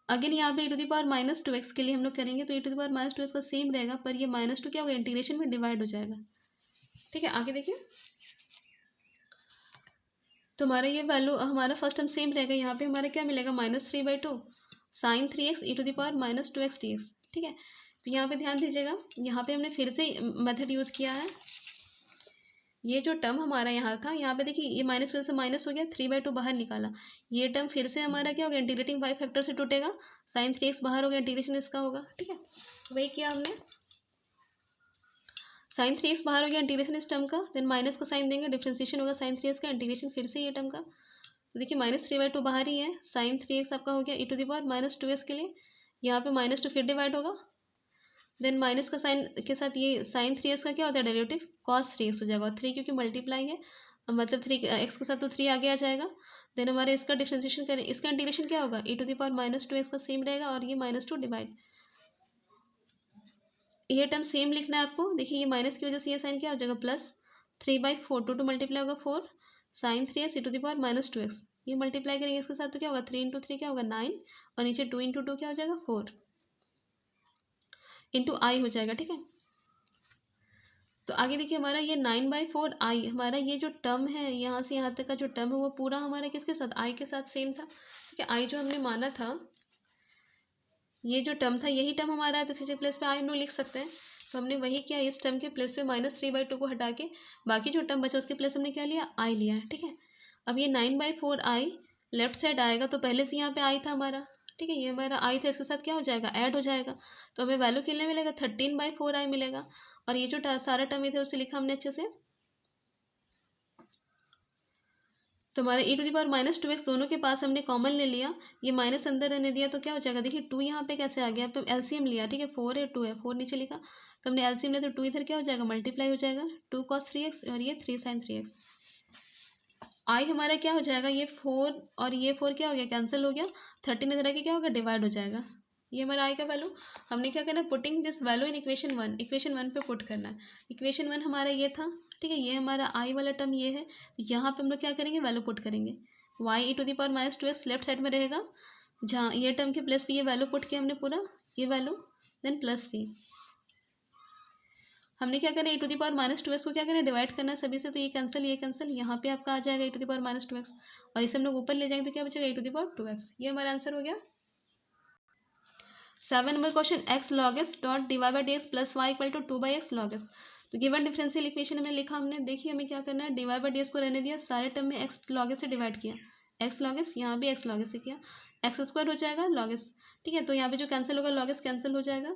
अगेन यहाँ पे ई टू द पावर -2x के लिए हम लोग करेंगे तो e to the power -2x का सेम रहेगा, पर ये -2 क्या होगा इंटीग्रेशन में डिवाइड हो जाएगा, ठीक है। आगे देखिए तो हमारा ये वैल्यू हमारा फर्स्ट टर्म सेम रहेगा, यहाँ पे हमारा क्या मिलेगा -3/2 sin 3x e to the power -2x dx, ठीक है। तो यहाँ पे ध्यान दीजिएगा, यहाँ पे हमने फिर से मेथड यूज़ किया है। ये जो टर्म हमारा यहाँ था, यहाँ पे देखिए ये माइनस वजह से माइनस हो गया, 3/2 बाहर निकाला, ये टर्म फिर से हमारा क्या होगा इंटीग्रेटिंग बाई फैक्टर से टूटेगा, sin 3x बाहर हो गया, इंटीग्रेशन इसका होगा, ठीक है। वही किया हमने, sin 3x बाहर हो गया, इंटीग्रेशन इस टर्म का, देन माइनस का साइन देंगे, डिफ्रेंसिएशन होगा sin 3x का, इंटीग्रेशन फिर से ये टर्म का, तो देखिए -3/2 बाहर ही है, sin 3x आपका हो गया ई टू द पावर -2x के लिए, यहाँ पे -2 फिर डिवाइड होगा, देन माइनस का साइन के साथ ये sin 3x का क्या होता है डेरिवेटिव cos 3x हो जाएगा, और 3 क्योंकि मल्टीप्लाई है मतलब 3 एक्स के साथ तो 3 आगे आ जाएगा। देन हमारे इसका डिफ्रेंसिएशन करें, इसका इंटीग्रेशन क्या होगा e to the power -2x का सेम रहेगा, और ये -2 डिवाइड, ये टर्म सेम लिखना है आपको। देखिए ये माइनस की वजह से ये साइन क्या हो जाएगा प्लस 3/4, 2 मल्टीप्लाई होगा 4 sin 3x e to the power -2x, ये मल्टीप्लाई करेंगे इसके साथ तो क्या होगा 3 इंटू 3 क्या होगा 9, और नीचे 2 इंटू 2 क्या हो जाएगा 4 इंटू आई हो जाएगा, ठीक है। तो आगे देखिए हमारा ये 9/4 आई, हमारा ये जो टर्म है यहाँ से यहाँ तक का जो टर्म है वो पूरा हमारा किसके साथ आई के साथ सेम था, ठीक है। आई जो हमने माना था, ये जो टर्म था यही टर्म हमारा है, तो इसी प्लेस पे आई हम लोग लिख सकते हैं। तो हमने वही किया, इस टर्म के प्लेस पे -3/2 को हटा के बाकी जो टर्म बचा उसके प्लेस हमने क्या लिया आई लिया है, ठीक है। अब ये 9/4 आई लेफ्ट साइड आएगा, तो पहले से यहाँ पे आई था हमारा, ठीक है, ये हमारा आई था, इसके साथ क्या हो जाएगा ऐड हो जाएगा, तो हमें वैल्यू कितने मिलेगा 13/4 आई मिलेगा, और ये जो सारा टर्म इधर उसे लिखा हमने अच्छे से, तो हमारे ई टू द पावर -2x दोनों के पास हमने कॉमन ले लिया, ये माइनस अंदर रहने दिया, तो क्या हो जाएगा देखिए 2 यहाँ पे कैसे आ गया, पे एलसीएम लिया, ठीक है, 4 है 2 है, 4 नीचे लिखा, तो हमने एलसीएम लिया, तो 2 इधर क्या हो जाएगा मल्टीप्लाई हो जाएगा, 2 cos 3x और ये 3 sin 3x। आई हमारा क्या हो जाएगा, ये 4 और ये 4 क्या हो गया कैंसिल हो गया, 13 इधर आके क्या होगा डिवाइड हो जाएगा, ये हमारा आई का वैल्यू। हमने क्या करना है putting this value in equation 1, equation 1 पे पुट करना है। इक्वेशन 1 हमारा ये था, ठीक है, ये हमारा आई वाला टर्म ये है, तो यहाँ पे हम लोग क्या करेंगे वैल्यू पुट करेंगे, y e to the power -2x left side में रहेगा, जहाँ ये टर्म के प्लस पे ये वैल्यू पुट किया हमने पूरा, ये वैल्यू देन प्लस सी। हमने क्या करना है e to the power -2x को क्या करना है डिवाइड करना है सभी से, तो ये कैंसिल, यहाँ पे आपका आ जाएगा e to the power -2x, और इसे हम लोग ऊपर ले जाएंगे तो क्या बचेगा ई टू द पावर 2x, ये हमारा आंसर हो गया। 7 number question x log s dot dy by dx plus y equal to 2/x log s। तो गिवन डिफरेंशियल इक्वेशन में लिखा हमने, देखिए हमें क्या करना है dy बाई dx को रहने दिया, सारे टर्म में x log s से डिवाइड किया, x log s यहाँ भी x log s से किया, x² हो जाएगा log s, ठीक है, तो यहाँ पे जो कैंसिल होगा log s कैंसिल हो जाएगा,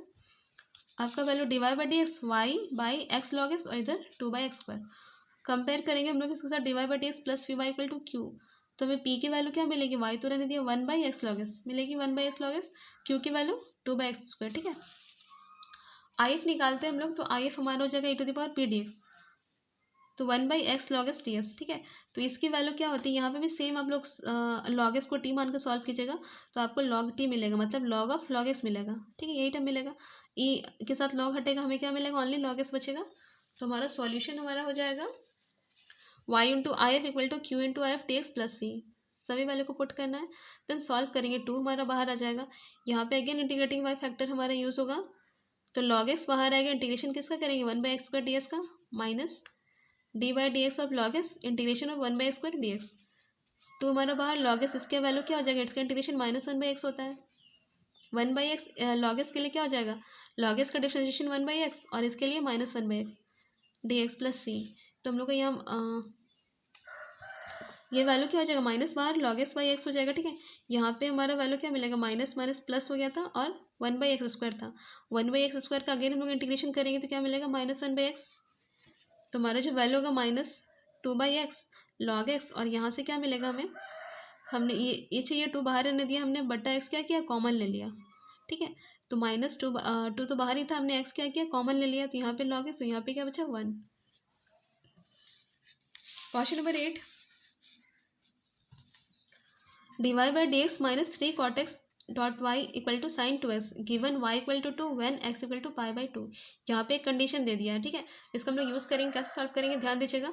आपका value dy by dx y by x log s और इधर 2/x²। कंपेयर करेंगे हम लोग इसके साथ dy by dx plus vy equal to q, तो हमें पी की वैल्यू क्या मिलेगी, वाई तो रहने दिया 1/x log s मिलेगी, 1/x log s, क्यू की वैल्यू 2/x²। ठीक है, आई एफ निकालते हैं हम लोग, तो आई एफ हमारा हो जाएगा e⁻p dx, तो 1/x log s ds। ठीक है, तो इसकी वैल्यू क्या होती है, यहाँ पे भी सेम आप लोग log s को t मान कर सॉल्व कीजिएगा, तो आपको log t मिलेगा, मतलब log ऑफ log x मिलेगा। ठीक है, यही टर्म मिलेगा, e के साथ log हटेगा, हमें क्या मिलेगा, ओनली log s बचेगा। तो हमारा सॉल्यूशन हमारा हो जाएगा y into I F equal to q into I F d x plus c, सभी वैल्यू को पुट करना है, देन सॉल्व करेंगे, 2 हमारा बाहर आ जाएगा। यहाँ पे अगेन इंटीग्रेटिंग बाय फैक्टर हमारा यूज़ होगा, तो log x बाहर आएगा, इंटीग्रेशन किसका करेंगे, 1/x² ds का, minus d/dx of log s integration of 1/x² dx। 2 हमारा बाहर, log s इसके वैल्यू क्या हो जाएगा, इसका इंटीग्रेशन -1/x होता है, 1/x log s के लिए क्या हो जाएगा, log s का डिफरेंशिएशन 1/x और इसके लिए -1/x dx प्लस सी। तो हम लोग को यहाँ ये वैल्यू क्या हो जाएगा, माइनस बाहर log s बाई एक्स हो जाएगा। ठीक है, यहाँ पे हमारा वैल्यू क्या मिलेगा, माइनस माइनस प्लस हो गया था और 1/x² था, 1/x² का अगेन हम लोग इंटीग्रेशन करेंगे तो क्या मिलेगा, -1/x। तो हमारा जो वैल्यू होगा -2/x log x, और यहाँ से क्या मिलेगा हमें, हमने ये चाहिए 2 बाहर रहने दिया, हमने बट्टा x क्या किया, कॉमन ले लिया। ठीक है, तो -2 तो बाहर ही था, हमने x क्या किया, कॉमन ले लिया, तो यहाँ पे log x, तो यहाँ पे क्या बचा 1। Question number 8, dy/dx -3 cot x dot y equal to sine 2x given y equal to 2 when x equal to π/2। यहाँ पे एक कंडीशन दे दिया है। ठीक है, इसको हम लोग यूज़ करेंगे, कैसे सॉल्व करेंगे, ध्यान दीजिएगा।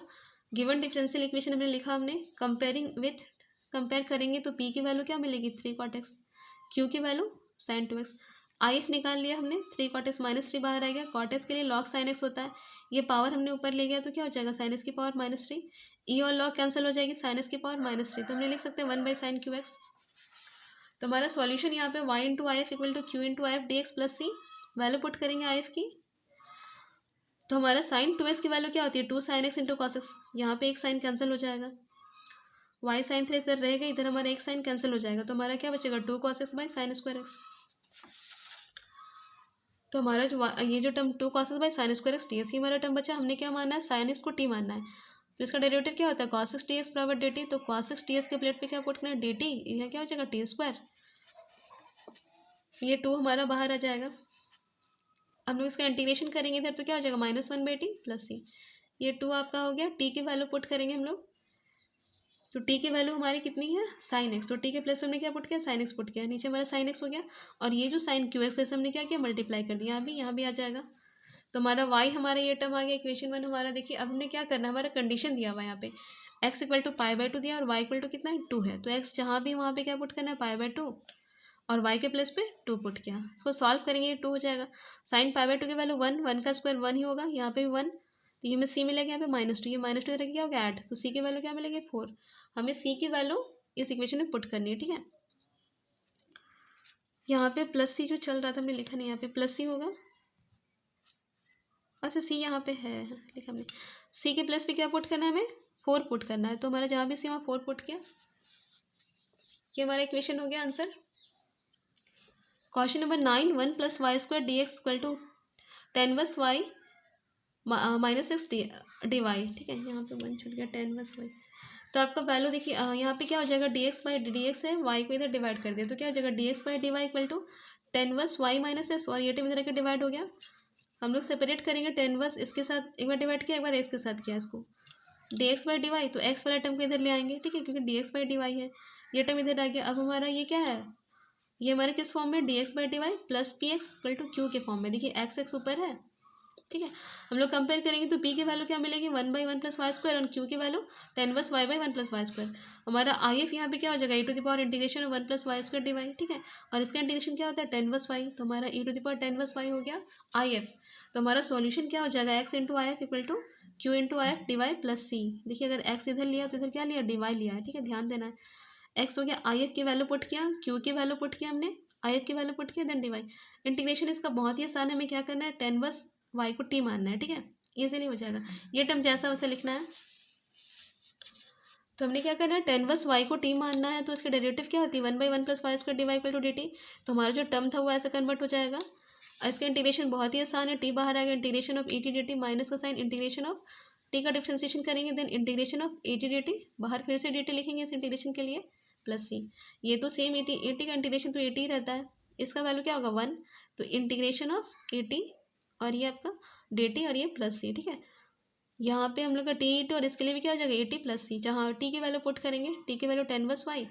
गिवन डिफरेंशियल इक्वेशन हमने लिखा, हमने कंपेयर करेंगे तो p की वैल्यू क्या मिलेगी, 3 cot x, q की value sine 2x, I F निकाल लिया हमने, 3 cot x -3 बाहर आ गया, cot x के लिए log sin x होता है, ये पावर हमने ऊपर ले गया तो क्या हो जाएगा, sin x की पावर -3, e और log कैंसिल हो जाएगी, sin x की पावर -3, तो हमने लिख सकते हैं 1/sin qx। तो हमारा सॉल्यूशन यहाँ पे y into I F equal to q into I F d x plus c, value put करेंगे आई एफ की, तो हमारा साइन 2x की वैल्यू क्या होती है, 2 sin x into cos x, यहाँ पे एक साइन कैंसिल हो जाएगा, y sin 3 इधर रहेगा, इधर हमारा एक साइन कैंसिल हो जाएगा, तो हमारा क्या बचेगा, 2 cos x by sine square x. तो हमारा जो ये जो term 2 cos x by sine square x d x, ये हमारा टर्म बचा, हमने क्या मानना है, साइन एक्स को टी मानना है, तो इसका डेरिवेटिव क्या होता है, cos x डी एक्स बराबर डी टी, तो cos x डी एक्स के प्लेट पे क्या पुट करना है, डी टी, यहाँ क्या हो जाएगा टी स्क्वायर, ये 2 हमारा बाहर आ जाएगा, हम लोग इसका इंटीग्रेशन करेंगे इधर तो क्या हो जाएगा, -1/t प्लस सी, ये 2 आपका हो गया, टी की वैल्यू पुट करेंगे हम लोग, तो टी की वैल्यू हमारी कितनी है, साइन एक्स, तो टी के प्लेस हमने क्या पुट किया, साइन एक्स पुट किया, नीचे हमारा साइन एक्स हो गया, और ये जो साइन क्यू एक्स हमने क्या किया, मल्टीप्लाई कर दिया, यहाँ भी आ जाएगा, तो हमारा वाई हमारा ये टर्म आ गया, इक्वेशन 1 हमारा। देखिए अब हमने क्या करना है, हमारा कंडीशन दिया हुआ है यहाँ पे, x इक्वल टू π/2 दिया और y इक्वल टू कितना है, 2 है, तो x जहाँ भी वहाँ पे क्या पुट करना है, π/2, और y के प्लेस पे 2 पुट किया, इसको सॉल्व करेंगे, 2 हो जाएगा, साइन π/2 की वैल्यू 1, 1 का स्क्वायर 1 ही होगा, यहाँ पे भी 1, तो ये हमें c मिलेगा, यहाँ पे -2, ये -2 इधर क्या होगा ऐड, तो c की वैल्यू क्या मिलेगी 4, हमें c की वैल्यू इस इक्वेशन में पुट करनी है। ठीक है, यहाँ पे प्लस सी जो चल रहा था हमने लिखा नहीं, यहाँ पे प्लस सी होगा, अच्छा सी यहाँ पे है लिखा हमने, सी के प्लस पे क्या पुट करना है, हमें 4 पुट करना है, तो हमारा जहाँ भी सी वहाँ 4 पुट किया, ये हमारा इक्वेशन हो गया answer. Question number 9, 1 + y² dx equal to 10y minus x d y. ठीक है, यहाँ पे 1 छूट गया, 10y, तो आपका वैल्यू देखिए यहाँ पे क्या हो जाएगा, dx/dx है, y को इधर डिवाइड कर दिया, तो क्या हो जाएगा dx/dy equal to 10y minus x, और ये टर्म इधर के डिवाइड हो गया, हम लोग सेपरेट करेंगे, 10 इसके साथ एक बार डिवाइड किया, एक बार एक्स के साथ किया, इसको dx/dy, तो एक्स वाला टर्म को इधर ले आएंगे। ठीक है, क्योंकि dx/dy है, ये टर्म इधर आ गया, अब हमारा ये क्या है, ये हमारे किस फॉर्म में, dx/dy plus p x equal to q के फॉर्म में, देखिए x ऊपर है। ठीक है, हम लोग कंपेयर करेंगे तो p की वैल्यू क्या मिलेगी, 1/1 + y² और q की वैल्यू 10y/1 + y², हमारा आई एफ यहाँ पे क्या हो जाएगा, e⁻इंटीग्रेशन 1 + y² dy। ठीक है, और इसका इंटीग्रेशन क्या होता है 10y, तो हमारा e⁻10y हो गया आई एफ, तो हमारा सॉल्यूशन क्या हो जाएगा, x into I F equal to q into I F d plus c. देखिए अगर x इधर लिया तो इधर क्या लिया, dy लिया है। ठीक है, ध्यान देना है, x हो गया, आई एफ की वैल्यू पुट किया, q की वैल्यू पुट किया हमने, आई एफ की वैल्यू पुट किया, देन dy। इंटीग्रेशन इसका बहुत ही आसान है, हमें क्या करना है, 10 y को t मानना है। ठीक है, इजीली हो जाएगा, ये टर्म जैसा वैसा लिखना है, तो हमने क्या करना है, 10 y को t मानना है, तो इसकी डेरिवेटिव क्या होती है, 1/1 + y² dy equal to dt, तो हमारा जो टर्म था वो ऐसा कन्वर्ट हो जाएगा, और इसका इंटीग्रेशन बहुत ही आसान है, t बाहर आ गया, integration of e t dt minus का साइन इंटीग्रेशन ऑफ टी का डिफ्रेंसिएशन करेंगे, then integration of e t d t, बाहर फिर से डी टी लिखेंगे इस इंटीग्रेशन के लिए, प्लस सी। ये तो सेम ए टी का इंटीग्रेशन तो ए टी रहता है, इसका वैल्यू क्या होगा 1, तो इंटीग्रेशन ऑफ ए टी और ये आपका डी टी और ये प्लस सी, ठीक है। यहाँ पे हम लोग का टी ई टी और इसके लिए भी क्या हो जाएगा ए टी प्लस सी, जहाँ टी की वैल्यू पुट करेंगे, टी की वैल्यू 10/y,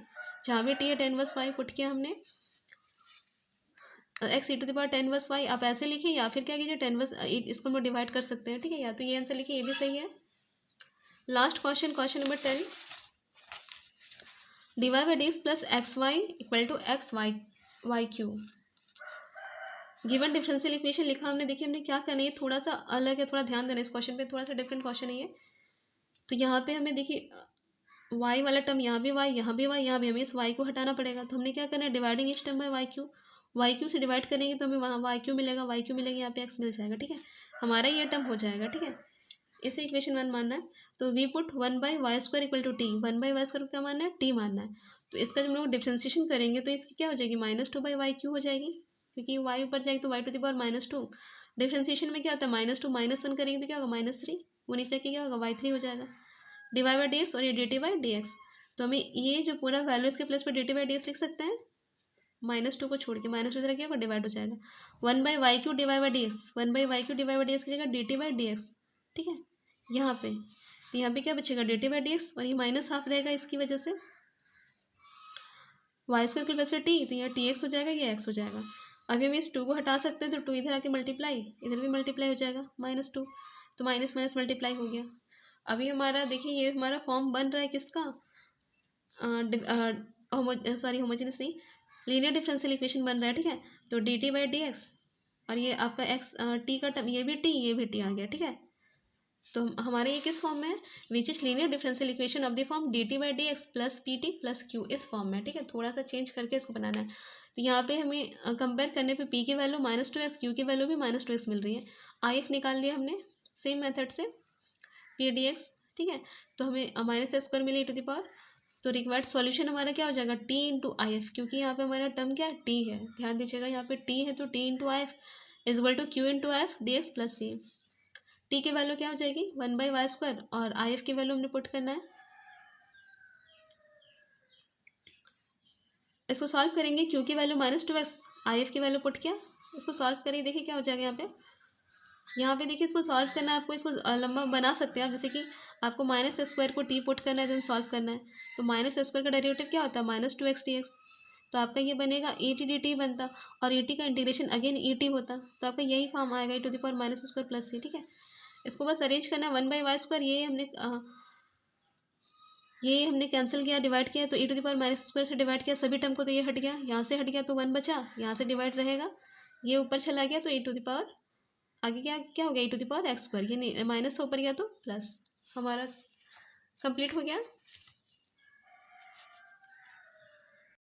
जहाँ भी टी है 10/y पुट किया हमने, x e to the power 10/y आप ऐसे लिखिए, या फिर क्या कीजिए 10/8 इसको हम लोग डिवाइड कर सकते हैं, ठीक है। या तो ये आंसर लिखिए, ये भी सही है। Last question, question number 10, dy by dx plus x y equal to x y cube. Given differential equation लिखा हमने, देखिए हमने क्या करना है, ये थोड़ा सा अलग है, थोड़ा ध्यान देना इस क्वेश्चन पे, थोड़ा सा डिफरेंट क्वेश्चन है ये। तो यहाँ पे हमें देखिए y वाला टर्म, यहाँ भी y, यहाँ भी y, यहाँ भी हमें इस y को हटाना पड़ेगा, तो हमने क्या करना है, डिवाइडिंग इस टर्म बाय वाई क्यू से डिवाइड करेंगे तो हमें वहाँ वाई क्यू मिलेगा, यहाँ पे x मिल जाएगा, ठीक है। हमारा ये टर्म हो जाएगा, ठीक है। इसे इक्वेशन 1 मानना है, तो we put 1/y² equal to t, 1/y² क्या मानना है, टी मानना है। तो इसका जब हम लोग डिफ्रेंसिएशन करेंगे तो इसकी क्या हो जाएगी, -2/y³ हो जाएगी, क्योंकि y ऊपर जाएगी तो y to the power -2। Differentiation में क्या होता है, -2 -1 करेंगे तो क्या होगा -3, वो नीचे की क्या होगा y3 हो जाएगा, डिवाई बाई डी एक्स और ये D t by d x. तो हमें ये जो पूरा वैल्यू इसके प्लस पे d t by d x लिख सकते हैं, -2 को छोड़ के, -2 इधर क्या होगा, डिवाइड हो जाएगा, 1/y³ d y by d x, 1/y³ d y by d x की जगह d t by d x, ठीक है। यहाँ पे तो यहाँ पे क्या बचेगा, d t by d x, और ये -1/2 रहेगा इसकी वजह से, y² के प्लस पे टी, तो यहाँ टी एक्स हो जाएगा, ये x हो जाएगा। अभी हम इस 2 को हटा सकते हैं, तो 2 इधर आके मल्टीप्लाई, इधर भी मल्टीप्लाई हो जाएगा, -2, तो माइनस माइनस मल्टीप्लाई हो गया। अभी हमारा देखिए ये हमारा फॉर्म बन रहा है किसका, होमोजेनियस नहीं, लीनियर डिफरेंशियल इक्वेशन बन रहा है, ठीक है। तो d t by d x और ये आपका एक्स टी का टर्म, ये भी टी आ गया, ठीक है। तो हमारे ये किस फॉर्म में है, which is linear differential equation of the form D t by d x plus P T plus Q, इस फॉर्म में, ठीक है। थोड़ा सा चेंज करके इसको बनाना है। तो यहाँ पे हमें कंपेयर करने पे पी की वैल्यू -2x, क्यू की वैल्यू भी -2x मिल रही है, आई एफ निकाल लिया हमने सेम मेथड से, पी डी एक्स, ठीक है। तो हमें -x² मिली टू द पावर, तो रिक्वायर्ड सॉल्यूशन हमारा क्या हो जाएगा, टी इंटू आई एफ, क्योंकि यहाँ पे हमारा टर्म क्या है, टी है, ध्यान दीजिएगा यहाँ पे टी है, तो t into I F is equal to q into I F d x plus c. T की वैल्यू क्या हो जाएगी 1/y² और आई एफ की वैल्यू हमने पुट करना है, इसको सॉल्व करेंगे, क्यू की वैल्यू -2x, आई एफ की वैल्यू पुट किया, इसको सॉल्व करिए, देखिए क्या हो जाएगा यहाँ पे देखिए इसको सॉल्व करना है आपको, इसको लंबा बना सकते हैं आप, जैसे कि आपको -x² को टी पुट करना है, देन सॉल्व करना है, तो -x² का डेरिवेटिव क्या होता है, -2x dx, तो आपका ये बनेगा ए टी डी टी बनता, और ए टी का इंटीग्रेशन अगेन ई टी होता, तो आपका यही फॉर्म आएगा e to the power -x² plus c, ठीक है। इसको बस अरेंज करना है, 1/y², ये हमने कैंसिल किया, डिवाइड किया, तो e to the power -x² से डिवाइड किया सभी टर्म को, तो ये हट गया, यहाँ से हट गया तो 1 बचा, यहाँ से डिवाइड रहेगा, ये ऊपर चला गया, तो e टू द पावर आगे क्या क्या हो गया, e to the power x², ये नहीं माइनस से ऊपर गया तो प्लस, हमारा कंप्लीट हो गया।